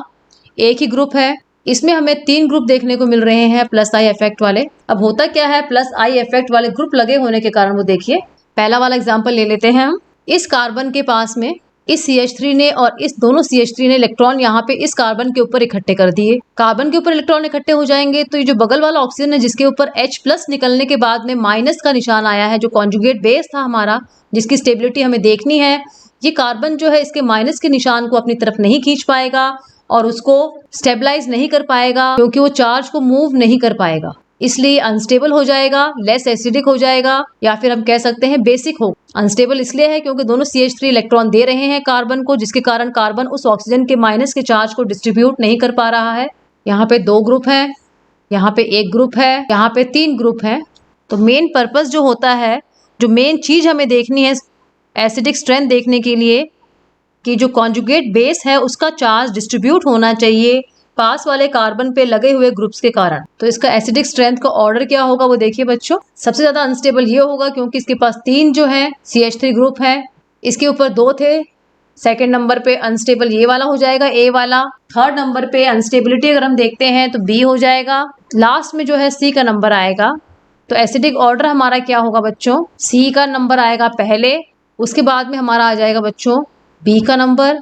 [SPEAKER 1] एक ही ग्रुप है, इसमें हमें 3 ग्रुप देखने को मिल रहे हैं +I इफेक्ट वाले। अब होता क्या है, +I इफेक्ट वाले ग्रुप लगे होने के कारण वो देखिए, पहला वाला एग्जाम्पल ले लेते हैं हम। इस कार्बन के पास में इस CH3 ने और इस दोनों CH3 ने इलेक्ट्रॉन यहाँ पे इस कार्बन के ऊपर इकट्ठे कर दिए। कार्बन के ऊपर इलेक्ट्रॉन इकट्ठे हो जाएंगे तो ये जो बगल वाला ऑक्सीजन है जिसके ऊपर H+ निकलने के बाद में माइनस का निशान आया है, जो कॉन्जुगेट बेस था हमारा जिसकी स्टेबिलिटी हमें देखनी है, ये कार्बन जो है इसके माइनस के निशान को अपनी तरफ नहीं खींच पाएगा और उसको स्टेबलाइज नहीं कर पाएगा क्योंकि वो चार्ज को मूव नहीं कर पाएगा, इसलिए अनस्टेबल हो जाएगा, लेस एसिडिक हो जाएगा, या फिर हम कह सकते हैं बेसिक हो। अनस्टेबल इसलिए है क्योंकि दोनों CH3 इलेक्ट्रॉन दे रहे हैं कार्बन को, जिसके कारण कार्बन उस ऑक्सीजन के माइनस के चार्ज को डिस्ट्रीब्यूट नहीं कर पा रहा है। यहाँ पे 2 ग्रुप हैं, यहाँ पे 1 ग्रुप है, यहाँ पे 3 ग्रुप हैं। तो मेन पर्पस जो होता है, जो मेन चीज हमें देखनी है एसिडिक स्ट्रेंथ देखने के लिए कि जो कॉन्जुगेट बेस है उसका चार्ज डिस्ट्रीब्यूट होना चाहिए पास वाले कार्बन पे लगे हुए ग्रुप्स के कारण। तो इसका एसिडिक स्ट्रेंथ का ऑर्डर क्या होगा वो देखिए बच्चों। सबसे ज्यादा अनस्टेबल ये होगा क्योंकि इसके पास 3 जो है CH3 ग्रुप है, इसके ऊपर 2 थे। सेकंड नंबर पे अनस्टेबल ये वाला हो जाएगा A वाला। थर्ड नंबर पे अनस्टेबिलिटी अगर हम देखते हैं तो B हो जाएगा। लास्ट में जो है C का नंबर आएगा। तो एसिडिक ऑर्डर हमारा क्या होगा बच्चों, C का नंबर आएगा पहले, उसके बाद में हमारा आ जाएगा बच्चों B का नंबर,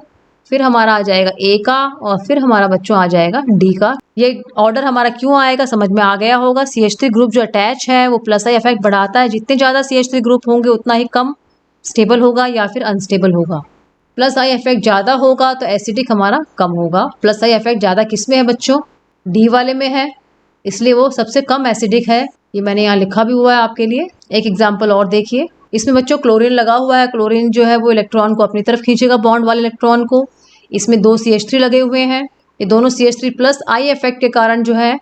[SPEAKER 1] फिर हमारा आ जाएगा A का, और फिर हमारा बच्चों आ जाएगा D का। ये ऑर्डर हमारा क्यों आएगा समझ में आ गया होगा। CH3 ग्रुप जो अटैच है वो +I इफेक्ट बढ़ाता है, जितने ज़्यादा CH3 ग्रुप होंगे उतना ही कम स्टेबल होगा या फिर अनस्टेबल होगा। +I इफेक्ट ज़्यादा होगा तो एसिडिक हमारा कम होगा। +I इफेक्ट ज़्यादा किस में है बच्चों, D वाले में है, इसलिए वो सबसे कम एसिडिक है। ये मैंने यहाँ लिखा भी हुआ है आपके लिए। एक एग्जाम्पल और देखिए, इसमें बच्चों क्लोरीन लगा हुआ है। क्लोरीन जो है वो इलेक्ट्रॉन को अपनी तरफ खींचेगा, बॉन्ड वाले इलेक्ट्रॉन को। इसमें 2 CH3 लगे हुए हैं, ये दोनों CH3 +I इफेक्ट के कारण जो है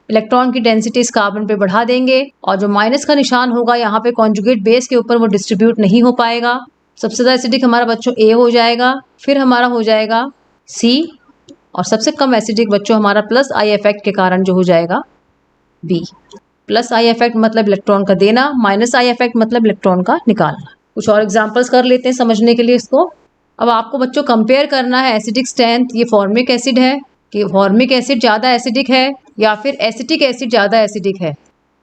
[SPEAKER 1] इलेक्ट्रॉन की डेंसिटी इस कार्बन पे बढ़ा देंगे और जो माइनस का निशान होगा यहाँ पे कॉन्जुगेट बेस के ऊपर वो डिस्ट्रीब्यूट नहीं हो पाएगा। सबसे ज़्यादा एसिडिक हमारा बच्चों ए हो जाएगा, फिर हमारा हो जाएगा सी और सबसे कम एसिडिक बच्चों हमारा प्लस आई इफेक्ट के कारण जो हो जाएगा बी। प्लस आई इफेक्ट मतलब इलेक्ट्रॉन का देना, माइनस आई इफेक्ट मतलब इलेक्ट्रॉन का निकालना। कुछ और एग्जांपल्स कर लेते हैं समझने के लिए इसको। अब आपको बच्चों कंपेयर करना है एसिडिक स्ट्रेंथ, ये फॉर्मिक एसिड है कि फॉर्मिक एसिड ज़्यादा एसिडिक है या फिर एसिटिक एसिड ज़्यादा एसिडिक है।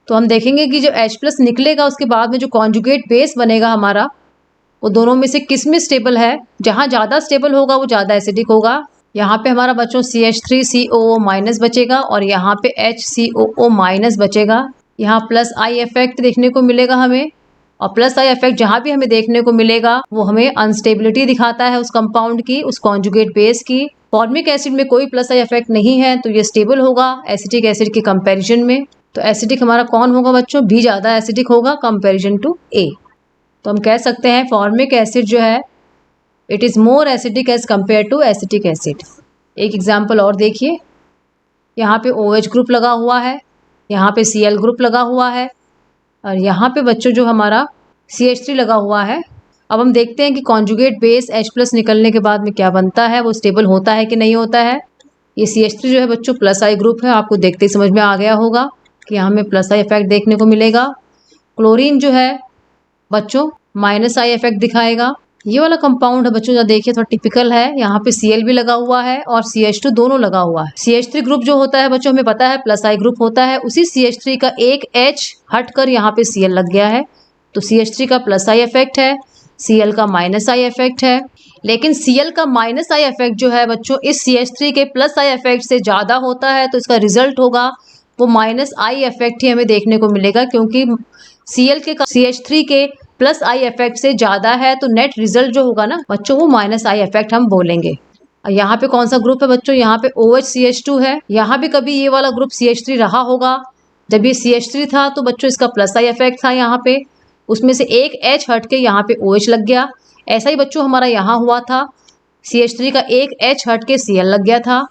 [SPEAKER 1] तो हम देखेंगे कि जो H+ निकलेगा उसके बाद में जो कॉन्जुगेट बेस बनेगा हमारा, वो दोनों में से किस में स्टेबल है। जहाँ ज़्यादा स्टेबल होगा वो ज़्यादा एसिडिक होगा। यहाँ पे हमारा बच्चों CH3COO- बचेगा और यहाँ पे HCOO- बचेगा। यहाँ प्लस आई इफेक्ट देखने को मिलेगा हमें, और प्लस आई इफेक्ट जहाँ भी हमें देखने को मिलेगा वो हमें अनस्टेबिलिटी दिखाता है उस कंपाउंड की, उस कॉन्जुगेट बेस की। फॉर्मिक एसिड में कोई प्लस आई इफेक्ट नहीं है तो ये स्टेबल होगा एसिटिक एसिड के कंपैरिजन में। तो एसिडिक हमारा कौन होगा बच्चों, बी ज़्यादा एसिडिक होगा कंपैरिजन टू ए। तो हम कह सकते हैं फॉर्मिक एसिड जो है it is more acidic as compare to acetic acid. एक एग्जाम्पल और देखिए, यहाँ पे OH ग्रुप लगा हुआ है, यहाँ पे Cl ग्रुप लगा हुआ है और यहाँ पे बच्चों जो हमारा CH3 लगा हुआ है। अब हम देखते हैं कि कॉन्जुगेट बेस H+ निकलने के बाद में क्या बनता है, वो स्टेबल होता है कि नहीं होता है। ये CH3 जो है बच्चों प्लस आई ग्रुप है, आपको देखते ही समझ में आ गया होगा कि यहाँ हमें प्लस आई इफेक्ट देखने को मिलेगा। क्लोरीन जो है बच्चों माइनस आई इफेक्ट दिखाएगा। ये वाला कंपाउंड है बच्चों, जो देखिए थोड़ा टिपिकल है, यहाँ पे Cl भी लगा हुआ है और CH2 दोनों लगा हुआ है। CH3 ग्रुप जो होता है बच्चों हमें पता है प्लस आई ग्रुप होता है, उसी CH3 का एक H हटकर यहाँ पे Cl लग गया है, तो CH3 का प्लस आई इफेक्ट है, Cl का माइनस आई इफेक्ट है। लेकिन Cl का माइनस आई इफेक्ट जो है बच्चों इस CH3 के प्लस आई इफेक्ट से ज़्यादा होता है, तो इसका रिजल्ट होगा वो माइनस आई इफेक्ट ही हमें देखने को मिलेगा, क्योंकि Cl के CH3 के प्लस आई इफेक्ट से ज़्यादा है, तो नेट रिजल्ट जो होगा ना बच्चों वो माइनस आई इफेक्ट हम बोलेंगे। यहाँ पे कौन सा ग्रुप है बच्चों, यहाँ पे OHCH2 है। यहाँ भी कभी ये वाला ग्रुप CH3 रहा होगा, जब ये CH3 था तो बच्चों इसका प्लस आई इफेक्ट था, यहाँ पे उसमें से एक H हट के यहाँ पे OH लग गया। ऐसा ही बच्चों हमारा यहाँ हुआ था, CH3 का एक H हट के Cl लग गया था।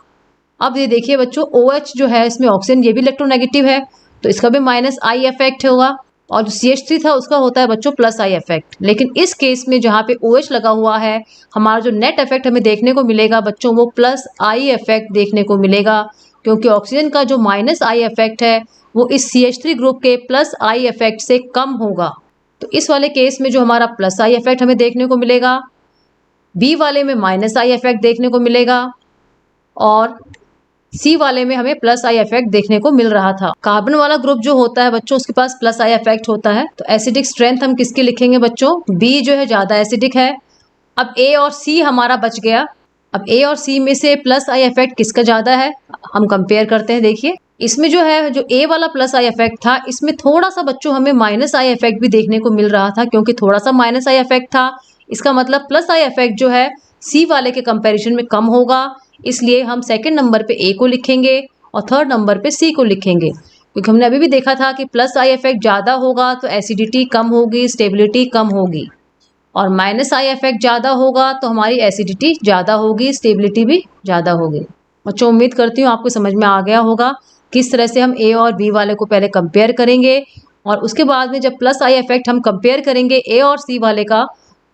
[SPEAKER 1] अब ये देखिए बच्चों OH जो है इसमें ऑक्सीजन ये भी इलेक्ट्रोनेगेटिव है, तो इसका भी माइनस आई इफेक्ट होगा, और जो CH3 था उसका होता है बच्चों प्लस आई इफेक्ट। लेकिन इस केस में जहाँ पे OH लगा हुआ है, हमारा जो नेट इफेक्ट हमें देखने को मिलेगा बच्चों वो प्लस आई इफेक्ट देखने को मिलेगा, क्योंकि ऑक्सीजन का जो माइनस आई इफेक्ट है वो इस CH3 ग्रुप के प्लस आई इफेक्ट से कम होगा। तो इस वाले केस में जो हमारा प्लस आई इफेक्ट हमें देखने को मिलेगा, बी वाले में माइनस आई इफेक्ट देखने को मिलेगा और सी वाले में हमें प्लस आई इफेक्ट देखने को मिल रहा था। कार्बन वाला ग्रुप जो होता है बच्चों उसके पास प्लस आई इफेक्ट होता है, तो एसिडिक स्ट्रेंथ हम किसकी लिखेंगे बच्चों, बी जो है ज्यादा एसिडिक है। अब ए और सी हमारा बच गया, अब ए और सी में से प्लस आई इफेक्ट किसका ज्यादा है हम कंपेयर करते हैं। देखिए इसमें जो है जो ए वाला प्लस आई इफेक्ट था इसमें थोड़ा सा बच्चों हमें माइनस आई इफेक्ट भी देखने को मिल रहा था, क्योंकि थोड़ा सा माइनस आई इफेक्ट था, इसका मतलब प्लस आई इफेक्ट जो है सी वाले के कंपैरिजन में कम होगा, इसलिए हम सेकंड नंबर पे ए को लिखेंगे और थर्ड नंबर पे सी को लिखेंगे। क्योंकि हमने अभी भी देखा था कि प्लस आई इफेक्ट ज़्यादा होगा तो एसिडिटी कम होगी, स्टेबिलिटी कम होगी, और माइनस आई इफेक्ट ज़्यादा होगा तो हमारी एसिडिटी ज़्यादा होगी, स्टेबिलिटी भी ज़्यादा होगी। बच्चों उम्मीद करती हूँ आपको समझ में आ गया होगा किस तरह से हम ए और बी वाले को पहले कंपेयर करेंगे, और उसके बाद में जब प्लस आई इफेक्ट हम कंपेयर करेंगे ए और सी वाले का,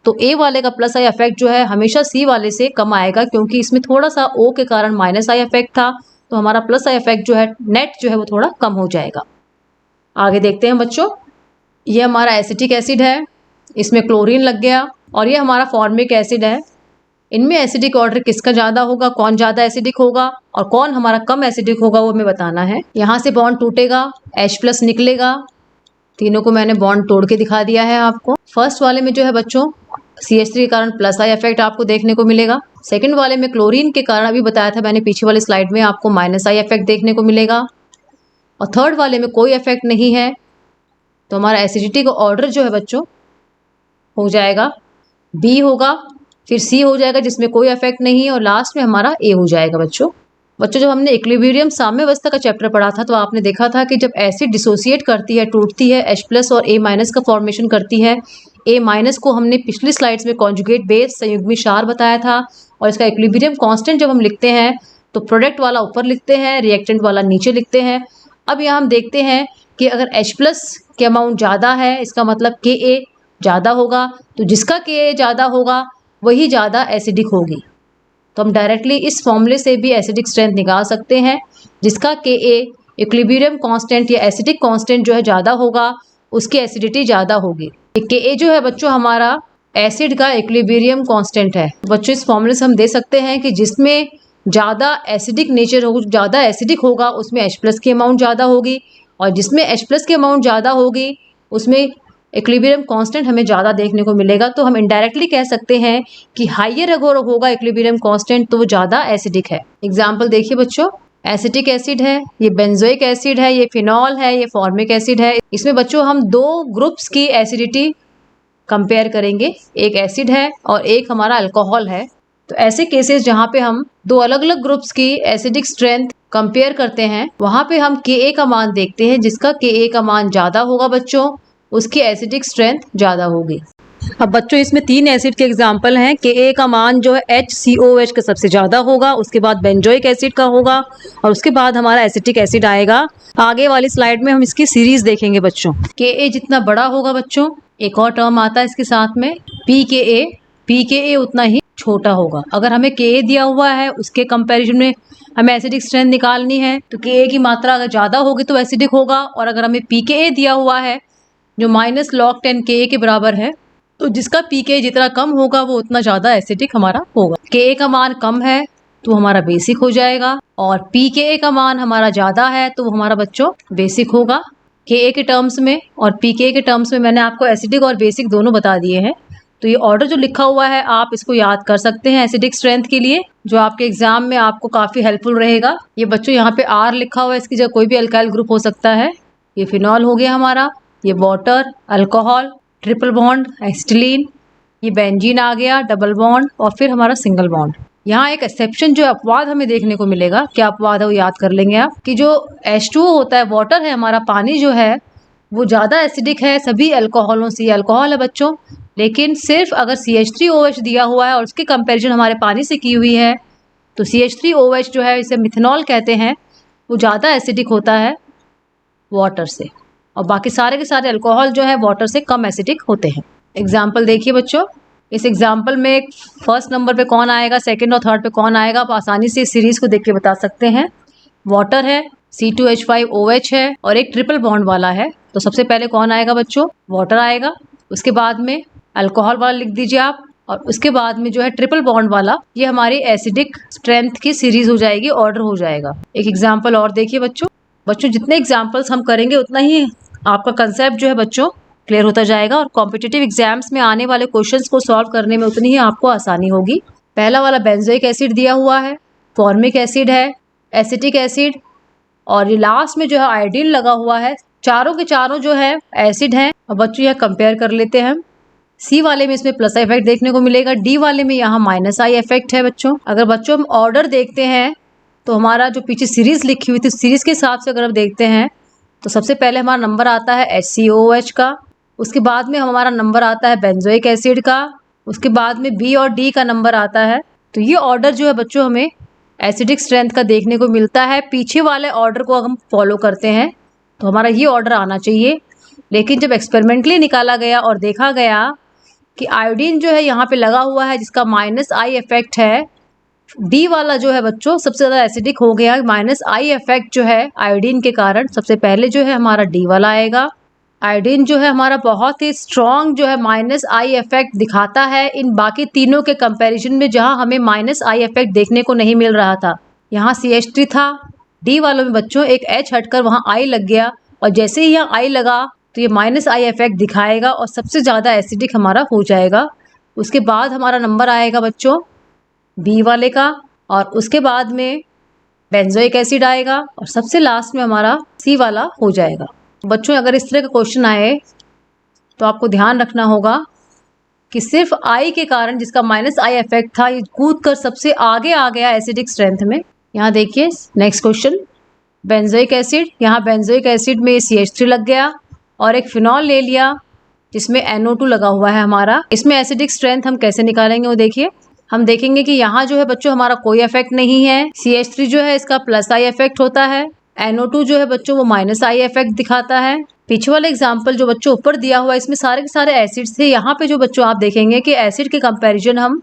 [SPEAKER 1] तो ए वाले का प्लस आई इफेक्ट जो है हमेशा सी वाले से कम आएगा, क्योंकि इसमें थोड़ा सा ओ के कारण माइनस आई इफेक्ट था, तो हमारा प्लस आई इफेक्ट जो है नेट जो है वो थोड़ा कम हो जाएगा। आगे देखते हैं बच्चों, ये हमारा एसिटिक एसिड है, इसमें क्लोरीन लग गया, और ये हमारा फॉर्मिक एसिड है। इनमें एसिडिक ऑर्डर किसका ज़्यादा होगा, कौन ज़्यादा एसिडिक होगा और कौन हमारा कम एसिडिक होगा वो हमें बताना है। यहाँ से बॉन्ड टूटेगा, H+ निकलेगा, तीनों को मैंने बॉन्ड तोड़ के दिखा दिया है आपको। फर्स्ट वाले में जो है बच्चों CH3 के कारण प्लस आई इफेक्ट आपको देखने को मिलेगा, सेकंड वाले में क्लोरीन के कारण अभी बताया था मैंने पीछे वाली स्लाइड में आपको माइनस आई इफेक्ट देखने को मिलेगा, और थर्ड वाले में कोई इफेक्ट नहीं है, तो हमारा एसिडिटी का ऑर्डर जो है बच्चों हो जाएगा बी होगा, फिर सी हो जाएगा जिसमें कोई इफेक्ट नहीं है, और लास्ट में हमारा ए हो जाएगा। बच्चों जब हमने इक्विलिब्रियम साम्यावस्था का चैप्टर पढ़ा था तो आपने देखा था कि जब एसिड डिसोसिएट करती है, टूटती है, H+ और A- का फॉर्मेशन करती है, A- को हमने पिछली स्लाइड्स में कॉन्जुगेट बेस संयुग्मी क्षार बताया था, और इसका इक्विलिब्रियम कांस्टेंट जब हम लिखते हैं तो प्रोडक्ट वाला ऊपर लिखते हैं, रिएक्टेंट वाला नीचे लिखते हैं। अब यहाँ हम देखते हैं कि अगर H प्लस के अमाउंट ज़्यादा है, इसका मतलब Ka ज़्यादा होगा, तो जिसका Ka ज़्यादा होगा वही ज़्यादा एसिडिक होगी। तो हम डायरेक्टली इस फॉर्मूले से भी एसिडिक स्ट्रेंथ निकाल सकते हैं, जिसका Ka इक्विलिब्रियम कांस्टेंट या एसिडिक कांस्टेंट जो है ज़्यादा होगा, उसकी एसिडिटी ज़्यादा होगी। Ka जो है बच्चों हमारा एसिड का इक्विलिब्रियम कांस्टेंट है। बच्चों इस फॉर्मूले से हम दे सकते हैं कि जिसमें ज़्यादा एसिडिक नेचर हो, ज़्यादा एसिडिक होगा, उसमें H प्लस की अमाउंट ज़्यादा होगी, और जिसमें H प्लस की अमाउंट ज़्यादा होगी उसमें इक्विलिब्रियम कांस्टेंट हमें ज़्यादा देखने को मिलेगा। तो हम इनडायरेक्टली कह सकते हैं कि हाइयर अगर होगा इक्विलिब्रियम कांस्टेंट तो वो ज़्यादा एसिडिक है। एग्जाम्पल देखिए बच्चों, एसिटिक एसिड है, ये बेंजोइक एसिड है, ये फिनॉल है, ये फॉर्मिक एसिड है। इसमें बच्चों हम दो ग्रुप्स की एसिडिटी कंपेयर करेंगे, एक एसिड है और एक हमारा अल्कोहल है। तो ऐसे केसेस जहाँ पे हम दो अलग अलग ग्रुप्स की एसिडिक स्ट्रेंथ कंपेयर करते हैं, वहाँ पे हम Ka का मान देखते हैं, जिसका Ka का मान ज़्यादा होगा बच्चों उसकी एसिडिक स्ट्रेंथ ज़्यादा होगी। अब बच्चों इसमें 3 एसिड के एग्जाम्पल हैं। Ka का मान जो है HCOH का सबसे ज़्यादा होगा, उसके बाद बेंजोइक एसिड का होगा और उसके बाद हमारा एसिटिक एसिड आएगा। आगे वाली स्लाइड में हम इसकी सीरीज देखेंगे बच्चों। Ka जितना बड़ा होगा बच्चों, एक और टर्म आता है इसके साथ में pKa उतना ही छोटा होगा। अगर हमें Ka दिया हुआ है, उसके कंपैरिजन में हमें एसिडिक स्ट्रेंथ निकालनी है, तो Ka की मात्रा अगर ज़्यादा होगी तो एसिडिक होगा, और अगर हमें pKa दिया हुआ है जो -log10 Ka के बराबर है, तो जिसका pK जितना कम होगा वो उतना ज़्यादा एसिडिक हमारा होगा। Ka का मान कम है तो हमारा बेसिक हो जाएगा, और pKa का मान हमारा ज़्यादा है तो वो हमारा बच्चों बेसिक होगा Ka के टर्म्स में, और pKa के टर्म्स में मैंने आपको एसिडिक और बेसिक दोनों बता दिए हैं। तो ये ऑर्डर जो लिखा हुआ है आप इसको याद कर सकते हैं एसिडिक स्ट्रेंथ के लिए, जो आपके एग्जाम में आपको काफ़ी हेल्पफुल रहेगा। ये बच्चों यहाँ पे R लिखा हुआ है, इसकी जगह कोई भी अल्काइल ग्रुप हो सकता है। ये फिनॉल हो गया हमारा, ये water, alcohol, triple bond, acetylene, ये बेंजीन आ गया, डबल बॉन्ड, और फिर हमारा सिंगल बॉन्ड। यहाँ एक एक्सेप्शन जो अपवाद हमें देखने को मिलेगा, क्या अपवाद है वो याद कर लेंगे आप, कि जो H2O होता है, वाटर है हमारा, पानी जो है वो ज़्यादा एसिडिक है सभी अल्कोहलों से। ये अल्कोहल है बच्चों, लेकिन सिर्फ अगर CH3OH दिया हुआ है और उसकी कंपैरिजन हमारे पानी से की हुई है, तो CH3OH जो है, इसे मिथेनॉल कहते हैं, वो ज़्यादा एसिडिक होता है वाटर से, और बाकी सारे के सारे अल्कोहल जो है वाटर से कम एसिडिक होते हैं। एग्जाम्पल देखिए बच्चों, इस एग्जाम्पल में फर्स्ट नंबर पे कौन आएगा, सेकंड और थर्ड पे कौन आएगा, आप आसानी से इस सीरीज को देख के बता सकते हैं। वाटर है, C2H5OH है, और एक ट्रिपल बॉन्ड वाला है। तो सबसे पहले कौन आएगा बच्चों, वाटर आएगा, उसके बाद में अल्कोहल वाला लिख दीजिए आप, और उसके बाद में जो है ट्रिपल बॉन्ड वाला, ये हमारी एसिडिक स्ट्रेंथ की सीरीज हो जाएगी, ऑर्डर हो जाएगा। एक एग्जाम्पल और देखिए बच्चों जितने एग्जाम्पल्स हम करेंगे उतना ही आपका कंसेप्ट जो है बच्चों क्लियर होता जाएगा, और कॉम्पिटिटिव एग्जाम्स में आने वाले क्वेश्चंस को सॉल्व करने में उतनी ही आपको आसानी होगी। पहला वाला बेंजोइक एसिड दिया हुआ है, फॉर्मिक एसिड है, एसिटिक एसिड, और ये लास्ट में जो है आयोडीन लगा हुआ है। चारों के चारों जो है एसिड हैं, और बच्चों यह कंपेयर कर लेते हैं। सी वाले में इसमें प्लस इफेक्ट देखने को मिलेगा, डी वाले में यहाँ -I इफेक्ट है बच्चों। अगर बच्चों हम ऑर्डर देखते हैं तो हमारा जो पीछे सीरीज लिखी हुई थी, सीरीज के हिसाब से अगर हम देखते हैं तो सबसे पहले हमारा नंबर आता है HCOOH का, उसके बाद में हमारा नंबर आता है बेंजोइक एसिड का, उसके बाद में बी और डी का नंबर आता है। तो ये ऑर्डर जो है बच्चों हमें एसिडिक स्ट्रेंथ का देखने को मिलता है। पीछे वाले ऑर्डर को हम फॉलो करते हैं तो हमारा ये ऑर्डर आना चाहिए, लेकिन जब एक्सपेरिमेंटली निकाला गया और देखा गया कि आयोडीन जो है यहाँ पे लगा हुआ है, जिसका -I इफेक्ट है, डी वाला जो है बच्चों सबसे ज़्यादा एसिडिक हो गया। -I इफेक्ट जो है आयोडीन के कारण सबसे पहले जो है हमारा डी वाला आएगा। आयोडीन जो है हमारा बहुत ही स्ट्रॉन्ग जो है -I इफेक्ट दिखाता है इन बाकी तीनों के कंपैरिजन में, जहाँ हमें -I इफेक्ट देखने को नहीं मिल रहा था। यहाँ CH3 था, डी वालों में बच्चों एक H हटकर वहाँ I लग गया, और जैसे ही यहाँ I लगा तो ये -I इफेक्ट दिखाएगा और सबसे ज़्यादा एसिडिक हमारा हो जाएगा। उसके बाद हमारा नंबर आएगा बच्चों बी वाले का, और उसके बाद में बेंजोइक एसिड आएगा, और सबसे लास्ट में हमारा सी वाला हो जाएगा। बच्चों अगर इस तरह का क्वेश्चन आए तो आपको ध्यान रखना होगा कि सिर्फ I के कारण, जिसका -I इफेक्ट था, ये कूद कर सबसे आगे आ गया एसिडिक स्ट्रेंथ में। यहाँ देखिए नेक्स्ट क्वेश्चन, बेंजोइक एसिड, यहाँ बेंजोइक एसिड में CH3 लग गया और एक फिनॉल ले लिया जिसमें NO2 लगा हुआ है हमारा। इसमें एसिडिक स्ट्रेंथ हम कैसे निकालेंगे वो देखिए। हम देखेंगे कि यहाँ जो है बच्चों हमारा कोई इफेक्ट नहीं है। CH3 जो है इसका +I इफेक्ट होता है, NO2 जो है बच्चों वो माइनस आई इफेक्ट दिखाता है। पीछे वाला एग्जाम्पल जो बच्चों ऊपर दिया हुआ है इसमें सारे के सारे एसिड्स थे। यहाँ पे जो बच्चों आप देखेंगे कि एसिड के कंपैरिजन हम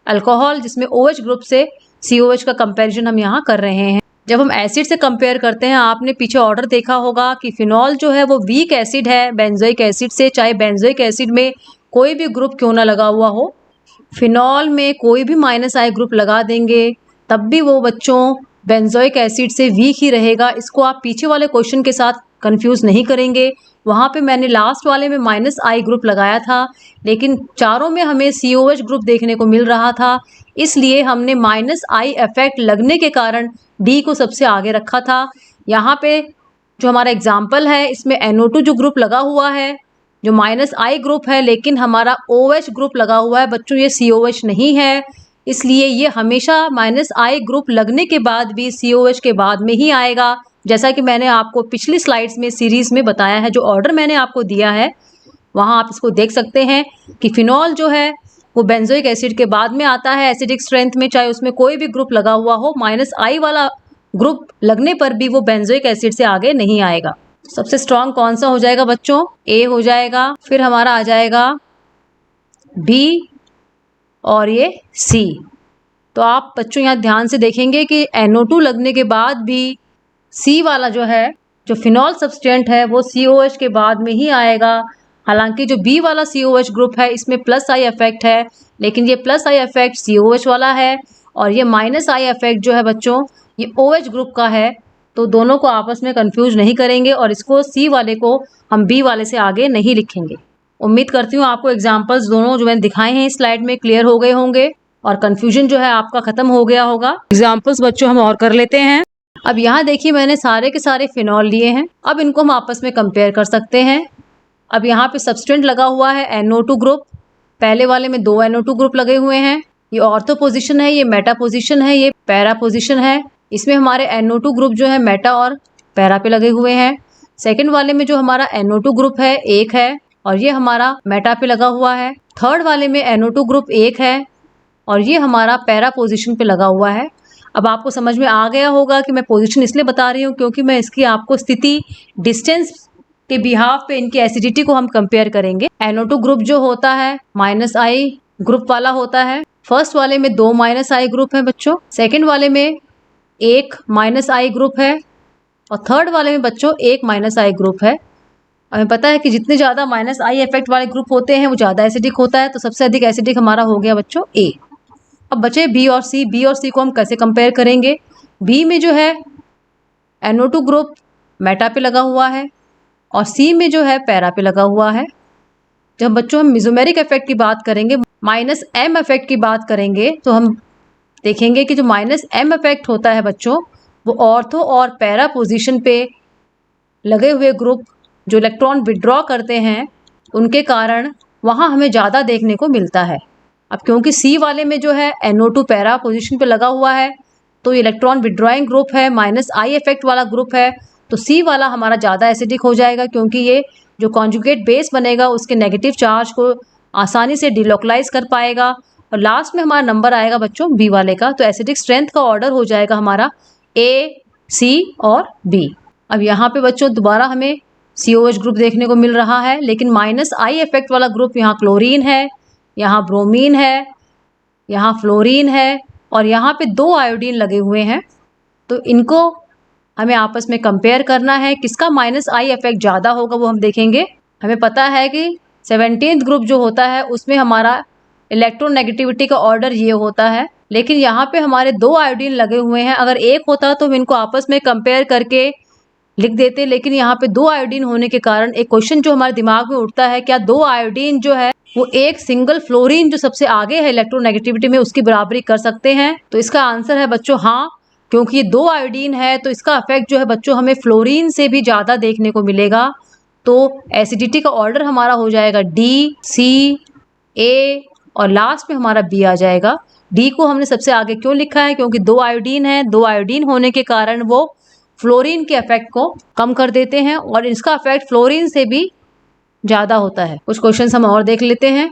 [SPEAKER 1] अल्कोहल जिसमें OH ग्रुप से COH का कंपैरिजन हम यहाँ कर रहे हैं। जब हम एसिड से कंपेयर करते हैं, आपने पीछे ऑर्डर देखा होगा कि फिनॉल जो है वो वीक एसिड है बेंजोइक एसिड से, चाहे बेंजोइक एसिड में कोई भी ग्रुप क्यों ना लगा हुआ हो, फिनॉल में कोई भी माइनस आई ग्रुप लगा देंगे तब भी वो बच्चों बेंजोइक एसिड से वीक ही रहेगा। इसको आप पीछे वाले क्वेश्चन के साथ कंफ्यूज नहीं करेंगे। वहाँ पे मैंने लास्ट वाले में माइनस आई ग्रुप लगाया था, लेकिन चारों में हमें COH ग्रुप देखने को मिल रहा था, इसलिए हमने माइनस आई इफेक्ट लगने के कारण डी को सबसे आगे रखा था। यहाँ पे जो हमारा एग्जाम्पल है इसमें NO2 जो ग्रुप लगा हुआ है जो माइनस आई ग्रुप है, लेकिन हमारा OH ग्रुप लगा हुआ है बच्चों, ये COH नहीं है, इसलिए ये हमेशा माइनस आई ग्रुप लगने के बाद भी COH के बाद में ही आएगा। जैसा कि मैंने आपको पिछली स्लाइड्स में सीरीज में बताया है, जो ऑर्डर मैंने आपको दिया है वहाँ आप इसको देख सकते हैं कि फिनॉल जो है वो बेंजोइक एसिड के बाद में आता है एसिडिक स्ट्रेंथ में, चाहे उसमें कोई भी ग्रुप लगा हुआ हो, माइनस आई वाला ग्रुप लगने पर भी वो बेंजोइक एसिड से आगे नहीं आएगा। सबसे स्ट्रॉन्ग कौन सा हो जाएगा बच्चों? A हो जाएगा, फिर हमारा आ जाएगा B और ये C। तो आप बच्चों यहाँ ध्यान से देखेंगे कि NO2 लगने के बाद भी C वाला जो है जो फिनॉल सब्सटेंट है वो COH के बाद में ही आएगा। हालांकि जो B वाला COH ग्रुप है इसमें प्लस आई इफेक्ट है, लेकिन ये प्लस आई इफेक्ट COH वाला है और ये माइनस आई इफेक्ट जो है बच्चों ये OH ग्रुप का है। तो दोनों को आपस में कंफ्यूज नहीं करेंगे और इसको C वाले को हम B वाले से आगे नहीं लिखेंगे। उम्मीद करती हूँ आपको एग्जाम्पल्स दोनों जो मैंने दिखाए हैं इस स्लाइड में क्लियर हो गए होंगे और कंफ्यूजन जो है आपका खत्म हो गया होगा। एग्जाम्पल्स बच्चों हम और कर लेते हैं। अब यहाँ देखिए मैंने सारे के सारे फिनॉल लिए हैं, अब इनको हम आपस में कंपेयर कर सकते हैं। अब यहाँ पे सब्सटेंट लगा हुआ है NO2 ग्रुप, पहले वाले में 2 NO2 ग्रुप लगे हुए हैं, ये ऑर्थो पोजिशन है, ये मेटा पोजिशन है, ये पैरा पोजिशन है। इसमें हमारे NO2 ग्रुप जो है मेटा और पैरा पे लगे हुए हैं। सेकंड वाले में जो हमारा NO2 ग्रुप है 1 है और ये हमारा मेटा पे लगा हुआ है। थर्ड वाले में NO2 ग्रुप 1 है और ये हमारा पैरा पोजिशन पे लगा हुआ है। अब आपको समझ में आ गया होगा कि मैं पोजीशन इसलिए बता रही हूँ क्योंकि मैं इसकी आपको स्थिति डिस्टेंस के बिहाफ पे इनकी एसिडिटी को हम कंपेयर करेंगे। NO2 ग्रुप जो होता है माइनस आई ग्रुप वाला होता है। फर्स्ट वाले में 2 माइनस आई ग्रुप है बच्चों, सेकंड वाले में 1 माइनस आई ग्रुप है और थर्ड वाले में बच्चों 1 माइनस आई ग्रुप है। हमें पता है कि जितने ज़्यादा माइनस आई इफेक्ट वाले ग्रुप होते हैं वो ज़्यादा एसिडिक होता है, तो सबसे अधिक एसिडिक हमारा हो गया बच्चों A। अब बचे B और C। B और C को हम कैसे कंपेयर करेंगे? B में जो है NO2 ग्रुप मेटा पे लगा हुआ है और C में जो है पैरा पे लगा हुआ है। जब बच्चों हम मिजोमेरिक इफेक्ट की बात करेंगे, माइनस M इफेक्ट की बात करेंगे, तो हम देखेंगे कि जो माइनस M इफेक्ट होता है बच्चों वो ऑर्थो और पैरा पोजीशन पे लगे हुए ग्रुप जो इलेक्ट्रॉन विड्रॉ करते हैं उनके कारण वहाँ हमें ज़्यादा देखने को मिलता है। अब क्योंकि C वाले में जो है NO2 पैरा पोजीशन पे लगा हुआ है तो ये इलेक्ट्रॉन विड्रॉइंग ग्रुप है, माइनस आई इफेक्ट वाला ग्रुप है, तो C वाला हमारा ज़्यादा एसिडिक हो जाएगा क्योंकि ये जो कॉन्जुगेट बेस बनेगा उसके नेगेटिव चार्ज को आसानी से डिलोकलाइज कर पाएगा और लास्ट में हमारा नंबर आएगा बच्चों B वाले का। तो एसिडिक स्ट्रेंथ का ऑर्डर हो जाएगा हमारा A, C और B। अब यहाँ पे बच्चों दोबारा हमें COH ग्रुप देखने को मिल रहा है, लेकिन माइनस आई इफेक्ट वाला ग्रुप यहाँ क्लोरीन है, यहाँ ब्रोमीन है, यहाँ फ्लोरीन है और यहाँ पे 2 आयोडीन लगे हुए हैं। तो इनको हमें आपस में कंपेयर करना है, किसका माइनस आई इफेक्ट ज़्यादा होगा वो हम देखेंगे। हमें पता है कि 17th ग्रुप जो होता है उसमें हमारा इलेक्ट्रोनेगेटिविटी का ऑर्डर ये होता है, लेकिन यहाँ पे हमारे 2 आयोडीन लगे हुए हैं। अगर एक होता तो हम इनको आपस में कंपेयर करके लिख देते, लेकिन यहाँ पे 2 आयोडीन होने के कारण एक क्वेश्चन जो हमारे दिमाग में उठता है, क्या 2 आयोडीन जो है वो एक सिंगल फ्लोरीन जो सबसे आगे है इलेक्ट्रोनेगेटिविटी में उसकी बराबरी कर सकते हैं? तो इसका आंसर है बच्चों हाँ, क्योंकि ये 2 आयोडीन है तो इसका इफेक्ट जो है बच्चों हमें फ्लोरीन से भी ज़्यादा देखने को मिलेगा। तो एसिडिटी का ऑर्डर हमारा हो जाएगा D, C, A और लास्ट में हमारा B आ जाएगा। D को हमने सबसे आगे क्यों लिखा है? क्योंकि 2 आयोडीन है, 2 आयोडीन होने के कारण वो फ्लोरीन के इफेक्ट को कम कर देते हैं और इसका इफेक्ट फ्लोरीन से भी ज़्यादा होता है। कुछ क्वेश्चंस हम और देख लेते हैं।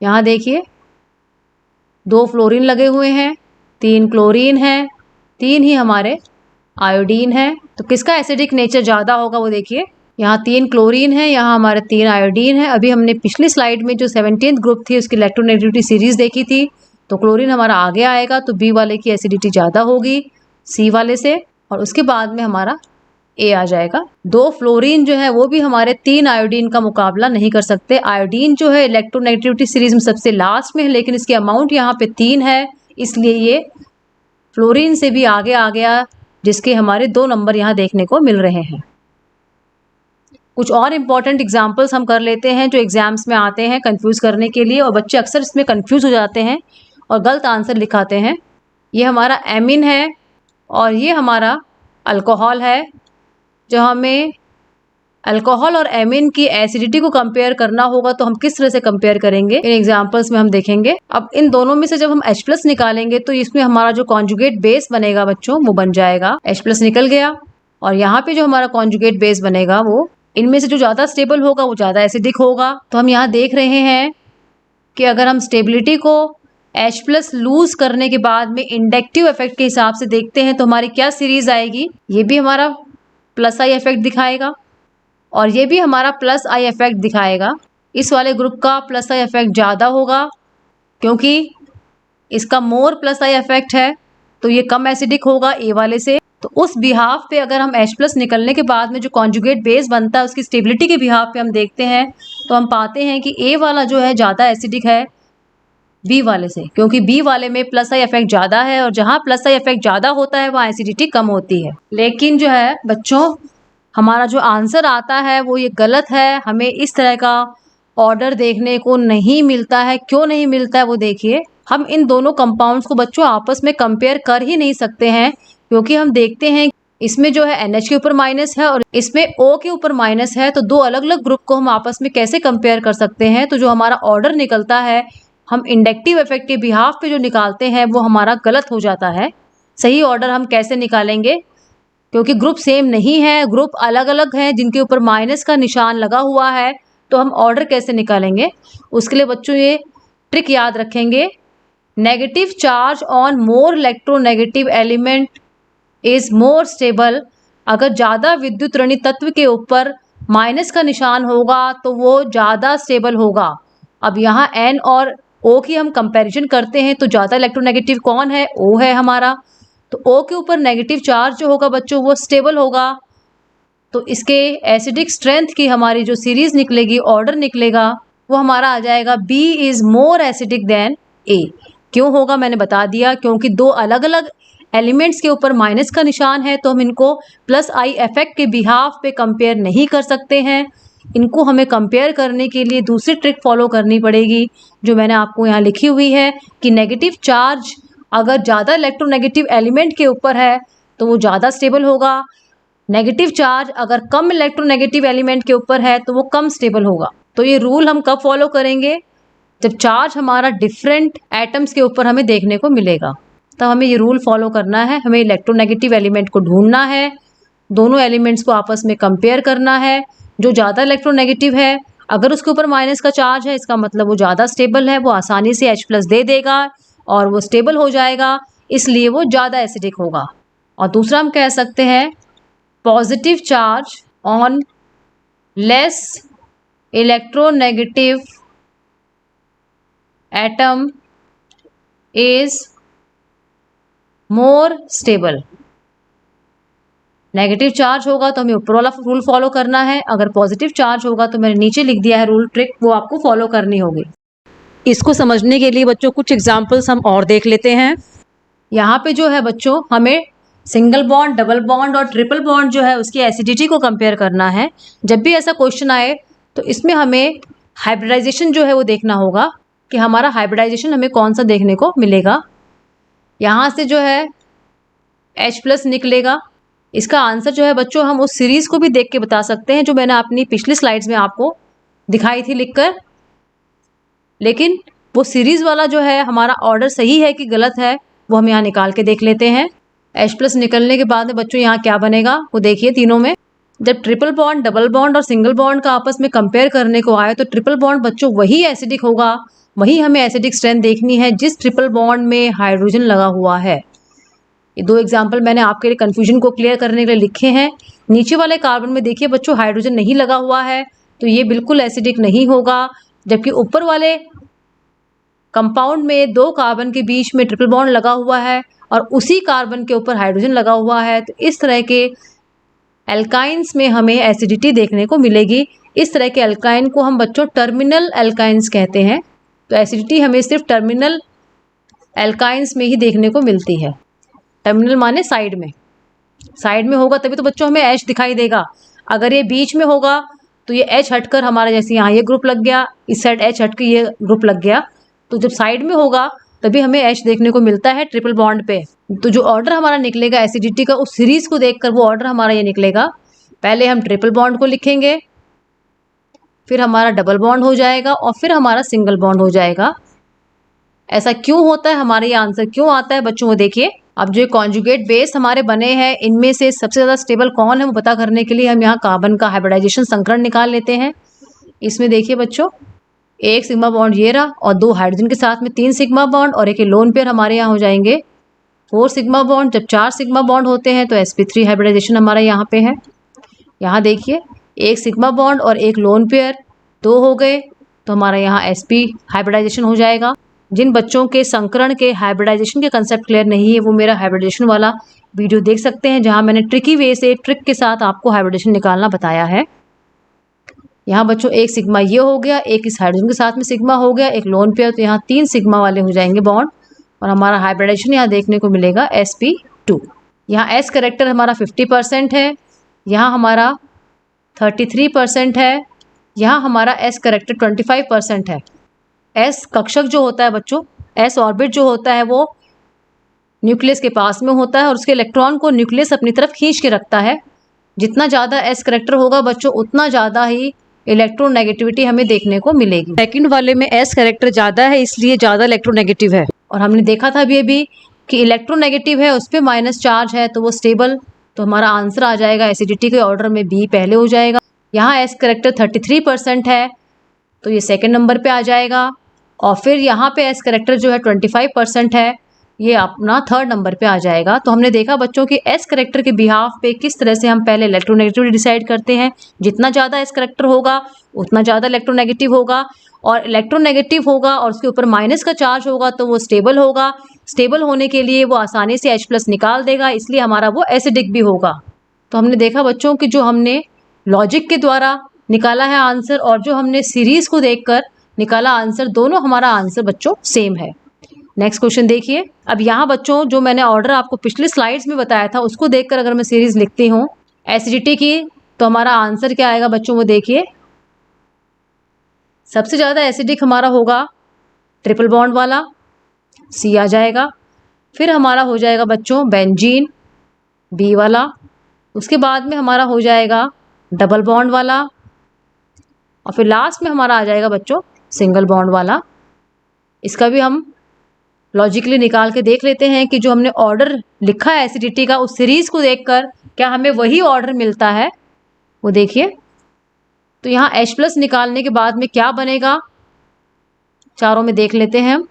[SPEAKER 1] यहाँ देखिए 2 फ्लोरीन लगे हुए हैं, 3 क्लोरीन है, 3 ही हमारे आयोडीन है। तो किसका एसिडिक नेचर ज़्यादा होगा वो देखिए, यहाँ 3 क्लोरीन है, यहाँ हमारे 3 आयोडीन है। अभी हमने पिछली स्लाइड में जो 17th ग्रुप थी उसकी इलेक्ट्रोनेगेटिविटी सीरीज देखी थी, तो क्लोरीन हमारा आगे आएगा, तो बी वाले की एसिडिटी ज़्यादा होगी सी वाले से, और उसके बाद में हमारा ए आ जाएगा। 2 फ्लोरीन जो है वो भी हमारे 3 आयोडीन का मुकाबला नहीं कर सकते। आयोडीन जो है इलेक्ट्रोनेगेटिविटी सीरीज में सबसे लास्ट में है, लेकिन इसकी अमाउंट यहाँ पे 3 है, इसलिए ये फ्लोरीन से भी आगे आ गया, जिसके हमारे 2 नंबर यहाँ देखने को मिल रहे हैं। कुछ और इम्पॉर्टेंट एग्जाम्पल्स हम कर लेते हैं जो एग्जाम्स में आते हैं कंफ्यूज करने के लिए, और बच्चे अक्सर इसमें कंफ्यूज हो जाते हैं और गलत आंसर लिखाते हैं। ये हमारा एमिन है और ये हमारा अल्कोहल है। जो हमें अल्कोहल और एमिन की एसिडिटी को कंपेयर करना होगा तो हम किस तरह से कंपेयर करेंगे, इन एग्जांपल्स में हम देखेंगे। अब इन दोनों में से जब हम H+ निकालेंगे तो इसमें हमारा जो कॉन्जुगेट बेस बनेगा बच्चों वो बन जाएगा H+ निकल गया, और यहाँ पे जो हमारा कॉन्जुगेट बेस बनेगा वो इनमें से जो ज़्यादा स्टेबल होगा वो ज़्यादा एसिडिक होगा। तो हम यहाँ देख रहे हैं कि अगर हम स्टेबिलिटी को H+ लूज करने के बाद में इंडक्टिव इफेक्ट के हिसाब से देखते हैं तो हमारी क्या सीरीज आएगी, ये भी हमारा +I इफेक्ट दिखाएगा और ये भी हमारा +I इफेक्ट दिखाएगा। इस वाले ग्रुप का +I इफेक्ट ज़्यादा होगा क्योंकि इसका मोर +I इफेक्ट है, तो ये कम एसिडिक होगा ए वाले से। तो उस बिहाफ पे अगर हम H+ निकलने के बाद में जो कॉन्जुगेट बेस बनता है उसकी स्टेबिलिटी के बिहाफ पे हम देखते हैं तो हम पाते हैं कि ए वाला जो है ज़्यादा एसिडिक है बी वाले से, क्योंकि बी वाले में +I इफेक्ट ज़्यादा है और जहाँ +I इफेक्ट ज़्यादा होता है वहाँ एसिडिटी कम होती है। लेकिन जो है बच्चों हमारा जो आंसर आता है वो ये गलत है। हमें इस तरह का ऑर्डर देखने को नहीं मिलता है। क्यों नहीं मिलता है वो देखिए, हम इन दोनों कंपाउंड्स को बच्चों आपस में कंपेयर कर ही नहीं सकते हैं, क्योंकि हम देखते हैं इसमें जो है NH के ऊपर माइनस है और इसमें O के ऊपर माइनस है, तो 2 अलग अलग ग्रुप को हम आपस में कैसे कंपेयर कर सकते हैं। तो जो हमारा ऑर्डर निकलता है हम इंडक्टिव इफेक्ट के बिहाफ पे जो निकालते हैं वो हमारा गलत हो जाता है। सही ऑर्डर हम कैसे निकालेंगे, क्योंकि ग्रुप सेम नहीं है, ग्रुप अलग अलग हैं जिनके ऊपर माइनस का निशान लगा हुआ है, तो हम ऑर्डर कैसे निकालेंगे। उसके लिए बच्चों ये ट्रिक याद रखेंगे, negative charge on more electronegative element is more stable. अगर ज़्यादा विद्युत ऋणी तत्व के ऊपर माइनस का निशान होगा तो वो ज़्यादा स्टेबल होगा। अब यहाँ N और O की हम कंपैरिजन करते हैं तो ज़्यादा इलेक्ट्रोनेगेटिव कौन है, O है हमारा, तो O के ऊपर नेगेटिव चार्ज जो होगा बच्चों वो स्टेबल होगा। तो इसके एसिडिक स्ट्रेंथ की हमारी जो सीरीज निकलेगी, ऑर्डर निकलेगा, वो हमारा आ जाएगा B is more acidic then A। क्यों होगा मैंने बता दिया, क्योंकि 2 अलग अलग एलिमेंट्स के ऊपर माइनस का निशान है तो हम इनको +I इफेक्ट के बिहाफ पे कंपेयर नहीं कर सकते हैं। इनको हमें कंपेयर करने के लिए दूसरी ट्रिक फॉलो करनी पड़ेगी जो मैंने आपको यहाँ लिखी हुई है कि नेगेटिव चार्ज अगर ज़्यादा इलेक्ट्रोनेगेटिव एलिमेंट के ऊपर है तो वो ज़्यादा स्टेबल होगा, नेगेटिव चार्ज अगर कम इलेक्ट्रोनेगेटिव एलिमेंट के ऊपर है तो वो कम स्टेबल होगा। तो ये रूल हम कब फॉलो करेंगे, जब चार्ज हमारा डिफरेंट एटम्स के ऊपर हमें देखने को मिलेगा, तब हमें ये रूल फॉलो करना है। हमें इलेक्ट्रोनेगेटिव एलिमेंट को ढूंढना है, दोनों एलिमेंट्स को आपस में कंपेयर करना है। जो ज़्यादा इलेक्ट्रोनेगेटिव है अगर उसके ऊपर माइनस का चार्ज है इसका मतलब वो ज़्यादा स्टेबल है, वो आसानी से H+ दे देगा और वो स्टेबल हो जाएगा, इसलिए वो ज़्यादा एसिडिक होगा। और दूसरा हम कह सकते हैं positive charge on less electronegative atom is more stable. Negative charge होगा तो हमें ऊपर वाला रूल फॉलो करना है, अगर पॉजिटिव चार्ज होगा तो मैंने नीचे लिख दिया है रूल, ट्रिक वो आपको फॉलो करनी होगी। इसको समझने के लिए बच्चों कुछ एग्जांपल्स हम और देख लेते हैं। यहाँ पे जो है बच्चों हमें सिंगल बॉन्ड, डबल बॉन्ड और ट्रिपल बॉन्ड जो है उसकी एसिडिटी को कंपेयर करना है। जब भी ऐसा क्वेश्चन आए तो इसमें हमें हाइब्रिडाइजेशन जो है वो देखना होगा कि हमारा हाइब्रिडाइजेशन हमें कौन सा देखने को मिलेगा। यहाँ से जो है H+ निकलेगा। इसका आंसर जो है बच्चों हम उस सीरीज़ को भी देख के बता सकते हैं जो मैंने अपनी पिछली स्लाइड्स में आपको दिखाई थी लिखकर, लेकिन वो सीरीज़ वाला जो है हमारा ऑर्डर सही है कि गलत है वो हम यहाँ निकाल के देख लेते हैं। H+ निकलने के बाद में बच्चों यहाँ क्या बनेगा वो देखिए। तीनों में जब ट्रिपल बॉन्ड, डबल बॉन्ड और सिंगल बॉन्ड का आपस में कंपेयर करने को आए तो ट्रिपल बॉन्ड बच्चों वही एसिडिक होगा, वही हमें एसिडिक स्ट्रेंथ देखनी है जिस ट्रिपल बॉन्ड में हाइड्रोजन लगा हुआ है। ये 2 एग्जाम्पल मैंने आपके लिए कन्फ्यूजन को क्लियर करने के लिए लिखे हैं। नीचे वाले कार्बन में देखिए बच्चों हाइड्रोजन नहीं लगा हुआ है, तो ये बिल्कुल एसिडिक नहीं होगा। जबकि ऊपर वाले कंपाउंड में 2 कार्बन के बीच में ट्रिपल बॉन्ड लगा हुआ है और उसी कार्बन के ऊपर हाइड्रोजन लगा हुआ है, तो इस तरह के एल्काइंस में हमें एसिडिटी देखने को मिलेगी। इस तरह के एल्काइन को हम बच्चों टर्मिनल एल्काइंस कहते हैं। तो एसिडिटी हमें सिर्फ टर्मिनल एल्काइंस में ही देखने को मिलती है। टर्मिनल माने साइड में होगा तभी तो बच्चों हमें एच दिखाई देगा। अगर ये बीच में होगा तो ये एच हटकर हमारा जैसे यहाँ ये ग्रुप लग गया, इस साइड एच हटकर ये ग्रुप लग गया, तो जब साइड में होगा तभी हमें एच देखने को मिलता है ट्रिपल बॉन्ड पे। तो जो ऑर्डर हमारा निकलेगा एसिडिटी का, उस सीरीज को देखकर वो ऑर्डर हमारा ये निकलेगा। पहले हम ट्रिपल बॉन्ड को लिखेंगे, फिर हमारा डबल बॉन्ड हो जाएगा और फिर हमारा सिंगल बॉन्ड हो जाएगा। ऐसा क्यों होता है, हमारे ये आंसर क्यों आता है बच्चों को देखिए। अब जो कॉन्जुगेट बेस हमारे बने हैं इनमें से सबसे ज़्यादा स्टेबल कौन है वो पता करने के लिए हम यहाँ कार्बन का हाइब्रिडाइजेशन संकरण निकाल लेते हैं। इसमें देखिए बच्चों 1 सिग्मा बॉन्ड ये रहा और 2 हाइड्रोजन के साथ में 3 सिग्मा बॉन्ड और एक लोन पेयर हमारे यहाँ हो जाएंगे 4 सिग्मा बॉन्ड। जब 4 सिग्मा बॉन्ड होते हैं तो sp3 हाइब्रिडाइजेशन हमारा यहाँ पे है। यहाँ देखिए 1 सिग्मा बॉन्ड और 1 लोन पेयर 2 हो गए, तो हमारा यहाँ sp हाइब्रिडाइजेशन हो जाएगा। जिन बच्चों के संकरण के हाइब्रिडाइजेशन के कंसेप्ट क्लियर नहीं है वो मेरा हाइब्रिडेशन वाला वीडियो देख सकते हैं, जहां मैंने ट्रिकी वे से ट्रिक के साथ आपको हाइब्रिडेशन निकालना बताया है। यहाँ बच्चों 1 सिग्मा ये हो गया, 1 इस हाइड्रोजन के साथ में सिग्मा हो गया, 1 लोन पेयर, तो यहाँ 3 सिग्मा वाले हो जाएंगे बॉन्ड और हमारा हाइब्रिडेशन यहाँ देखने को मिलेगा sp2। यहाँ s करेक्टर हमारा 50% है, यहाँ हमारा 33% है, यहाँ हमारा s करेक्टर 25% है। s कक्षक जो होता है बच्चों, s ऑर्बिट जो होता है वो न्यूक्लियस के पास में होता है और उसके इलेक्ट्रॉन को न्यूक्लियस अपनी तरफ खींच के रखता है। जितना ज़्यादा s करेक्टर होगा बच्चों उतना ज़्यादा ही इलेक्ट्रोनेगेटिविटी हमें देखने को मिलेगी। सेकंड वाले में s करेक्टर ज़्यादा है इसलिए ज़्यादा इलेक्ट्रोनेगेटिव है, और हमने देखा था अभी कि इलेक्ट्रोनेगेटिव है उस पर माइनस चार्ज है तो वो स्टेबल। तो हमारा आंसर आ जाएगा एसिडिटी के ऑर्डर में बी पहले हो जाएगा। यहाँ s करेक्टर 33% है तो ये सेकेंड नंबर पे आ जाएगा, और फिर यहाँ पे s करेक्टर जो है 25% है, ये अपना थर्ड नंबर पे आ जाएगा। तो हमने देखा बच्चों कि s करेक्टर के बिहाफ पे किस तरह से हम पहले इलेक्ट्रोनेगेटिविटी डिसाइड करते हैं। जितना ज़्यादा s करेक्टर होगा उतना ज़्यादा इलेक्ट्रोनेगेटिव होगा, और इलेक्ट्रोनेगेटिव होगा और उसके ऊपर माइनस का चार्ज होगा तो वो स्टेबल होगा। स्टेबल होने के लिए वो आसानी से H+ निकाल देगा, इसलिए हमारा वो एसिडिक भी होगा। तो हमने देखा बच्चों कि जो हमने लॉजिक के द्वारा निकाला है आंसर और जो हमने सीरीज को देखकर निकाला आंसर, दोनों हमारा आंसर बच्चों सेम है। नेक्स्ट क्वेश्चन देखिए। अब यहाँ बच्चों जो मैंने ऑर्डर आपको पिछले स्लाइड्स में बताया था उसको देखकर अगर मैं सीरीज लिखती हूँ एसिडिटी की, तो हमारा आंसर क्या आएगा बच्चों वो देखिए। सबसे ज़्यादा एसिडिक हमारा होगा ट्रिपल बॉन्ड वाला, सी आ जाएगा। फिर हमारा हो जाएगा बच्चों बेंजीन, बी वाला। उसके बाद में हमारा हो जाएगा डबल बॉन्ड वाला, और फिर लास्ट में हमारा आ जाएगा बच्चों सिंगल बॉन्ड वाला। इसका भी हम लॉजिकली निकाल के देख लेते हैं कि जो हमने ऑर्डर लिखा है एसिडिटी का उस सीरीज को देखकर क्या हमें वही ऑर्डर मिलता है, वो देखिए। तो यहाँ H+ निकालने के बाद में क्या बनेगा, चारों में देख लेते हैं हम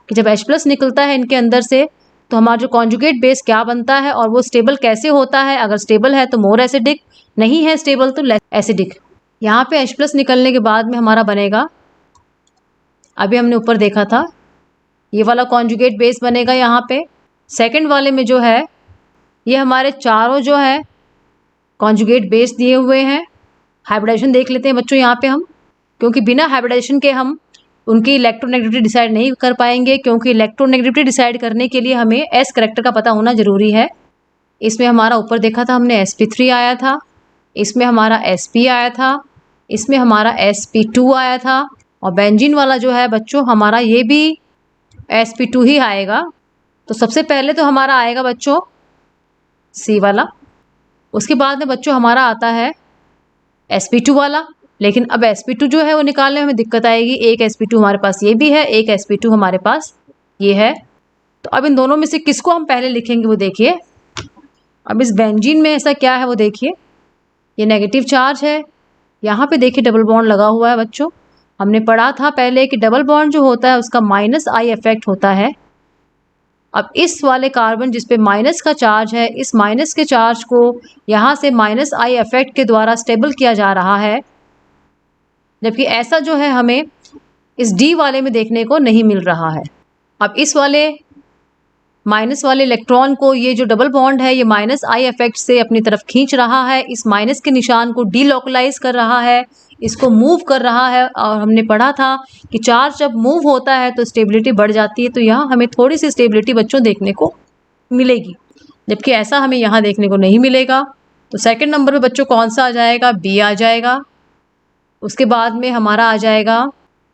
[SPEAKER 1] कि जब H+ निकलता है इनके अंदर से तो हमारा जो कॉन्जुगेट बेस क्या बनता है और वो स्टेबल कैसे होता है। अगर स्टेबल है तो मोर एसिडिक, नहीं है स्टेबल तो लेस एसिडिक। यहाँ पे H+ निकलने के बाद में हमारा बनेगा, अभी हमने ऊपर देखा था, ये वाला कॉन्जुगेट बेस बनेगा यहाँ पे। सेकंड वाले में जो है ये हमारे चारों जो है कॉन्जुगेट बेस दिए हुए हैं। हाइब्रिडाइजेशन देख लेते हैं बच्चों यहाँ पे हम, क्योंकि बिना हाइब्रिडाइजेशन के हम उनकी इलेक्ट्रोनेगेटिविटी डिसाइड नहीं कर पाएंगे, क्योंकि इलेक्ट्रोनेगेटिविटी डिसाइड करने के लिए हमें s करेक्टर का पता होना ज़रूरी है। इसमें हमारा ऊपर देखा था हमने sp3 आया था, इसमें हमारा sp आया था, इसमें हमारा sp2 आया था, और बेंजीन वाला जो है बच्चों हमारा ये भी sp2 ही आएगा। तो सबसे पहले तो हमारा आएगा बच्चों सी वाला, उसके बाद में बच्चों हमारा आता है sp2 वाला। लेकिन अब sp2 जो है वो निकालने में हमें दिक्कत आएगी। एक sp2 हमारे पास ये भी है, एक sp2 हमारे पास ये है। तो अब इन दोनों में से किसको हम पहले लिखेंगे वो देखिए। अब इस बेंजीन में ऐसा क्या है वो देखिए, ये नेगेटिव चार्ज है, यहाँ पे देखिए डबल बॉन्ड लगा हुआ है बच्चों। हमने पढ़ा था पहले कि डबल बॉन्ड जो होता है उसका -I इफेक्ट होता है। अब इस वाले कार्बन जिस पे माइनस का चार्ज है, इस माइनस के चार्ज को यहाँ से माइनस आई इफेक्ट के द्वारा स्टेबल किया जा रहा है, जबकि ऐसा जो है हमें इस डी वाले में देखने को नहीं मिल रहा है। अब इस वाले माइनस वाले इलेक्ट्रॉन को ये जो डबल बॉन्ड है ये माइनस आई इफेक्ट से अपनी तरफ खींच रहा है, इस माइनस के निशान को डीलोकलाइज कर रहा है, इसको मूव कर रहा है। और हमने पढ़ा था कि चार्ज जब मूव होता है तो स्टेबिलिटी बढ़ जाती है, तो यहाँ हमें थोड़ी सी स्टेबिलिटी बच्चों देखने को मिलेगी, जबकि ऐसा हमें यहाँ देखने को नहीं मिलेगा। तो सेकंड नंबर पे बच्चों कौन सा आ जाएगा? बी आ जाएगा। उसके बाद में हमारा आ जाएगा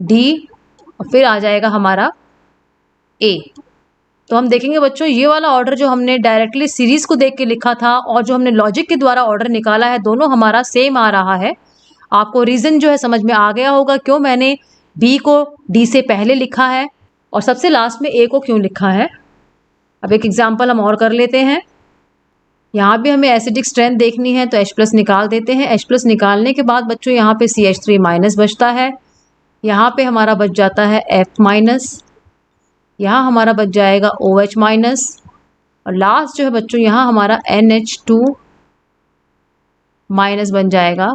[SPEAKER 1] डी और फिर आ जाएगा हमारा ए। तो हम देखेंगे बच्चों ये वाला ऑर्डर जो हमने डायरेक्टली सीरीज को देख के लिखा था और जो हमने लॉजिक के द्वारा ऑर्डर निकाला है, दोनों हमारा सेम आ रहा है। आपको रीज़न जो है समझ में आ गया होगा क्यों मैंने बी को डी से पहले लिखा है और सबसे लास्ट में ए को क्यों लिखा है। अब एक एग्जाम्पल हम और कर लेते हैं। यहाँ भी हमें एसिडिक स्ट्रेंथ देखनी है तो H+ निकाल देते हैं। H+ निकालने के बाद बच्चों यहाँ पे CH3- बचता है, यहाँ पे हमारा बच जाता है F-, यहाँ हमारा बच जाएगा OH- और लास्ट जो है बच्चों यहाँ हमारा NH2- बन जाएगा।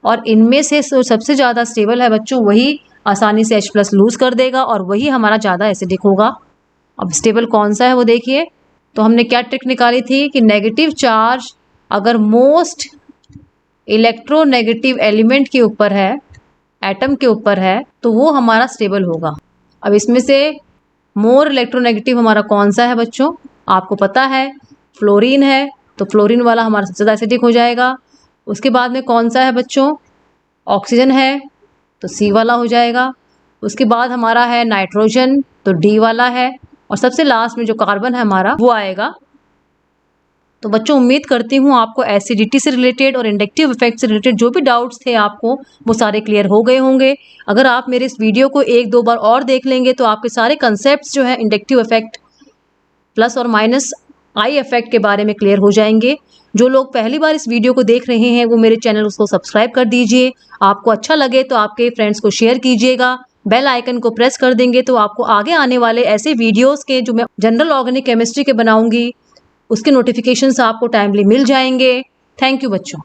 [SPEAKER 1] और इनमें से सबसे ज़्यादा स्टेबल है बच्चों वही आसानी से H+ लूज़ कर देगा और वही हमारा ज़्यादा एसिडिक होगा। अब स्टेबल कौन सा है वो देखिए। तो हमने क्या ट्रिक निकाली थी कि नेगेटिव चार्ज अगर मोस्ट इलेक्ट्रोनेगेटिव एलिमेंट के ऊपर है, एटम के ऊपर है, तो वो हमारा स्टेबल होगा। अब इसमें से मोर इलेक्ट्रोनेगेटिव हमारा कौन सा है बच्चों? आपको पता है फ्लोरीन है, तो फ्लोरीन वाला हमारा सबसे ज़्यादा एसिडिक हो जाएगा। उसके बाद में कौन सा है बच्चों? ऑक्सीजन है, तो सी वाला हो जाएगा। उसके बाद हमारा है नाइट्रोजन, तो डी वाला है। और सबसे लास्ट में जो कार्बन है हमारा वो आएगा। तो बच्चों उम्मीद करती हूँ आपको एसिडिटी से रिलेटेड और इंडक्टिव इफेक्ट से रिलेटेड जो भी डाउट्स थे आपको वो सारे क्लियर हो गए होंगे। अगर आप मेरे इस वीडियो को 1-2 बार और देख लेंगे तो आपके सारे कंसेप्ट्स जो है इंडक्टिव इफेक्ट प्लस और माइनस आई इफेक्ट के बारे में क्लियर हो जाएंगे। जो लोग पहली बार इस वीडियो को देख रहे हैं वो मेरे चैनल को सब्सक्राइब कर दीजिए। आपको अच्छा लगे तो आपके फ्रेंड्स को शेयर कीजिएगा। बेल आइकन को प्रेस कर देंगे तो आपको आगे आने वाले ऐसे वीडियोस के जो मैं जनरल ऑर्गेनिक केमिस्ट्री के बनाऊंगी उसके नोटिफिकेशंस आपको टाइमली मिल जाएंगे। थैंक यू बच्चों।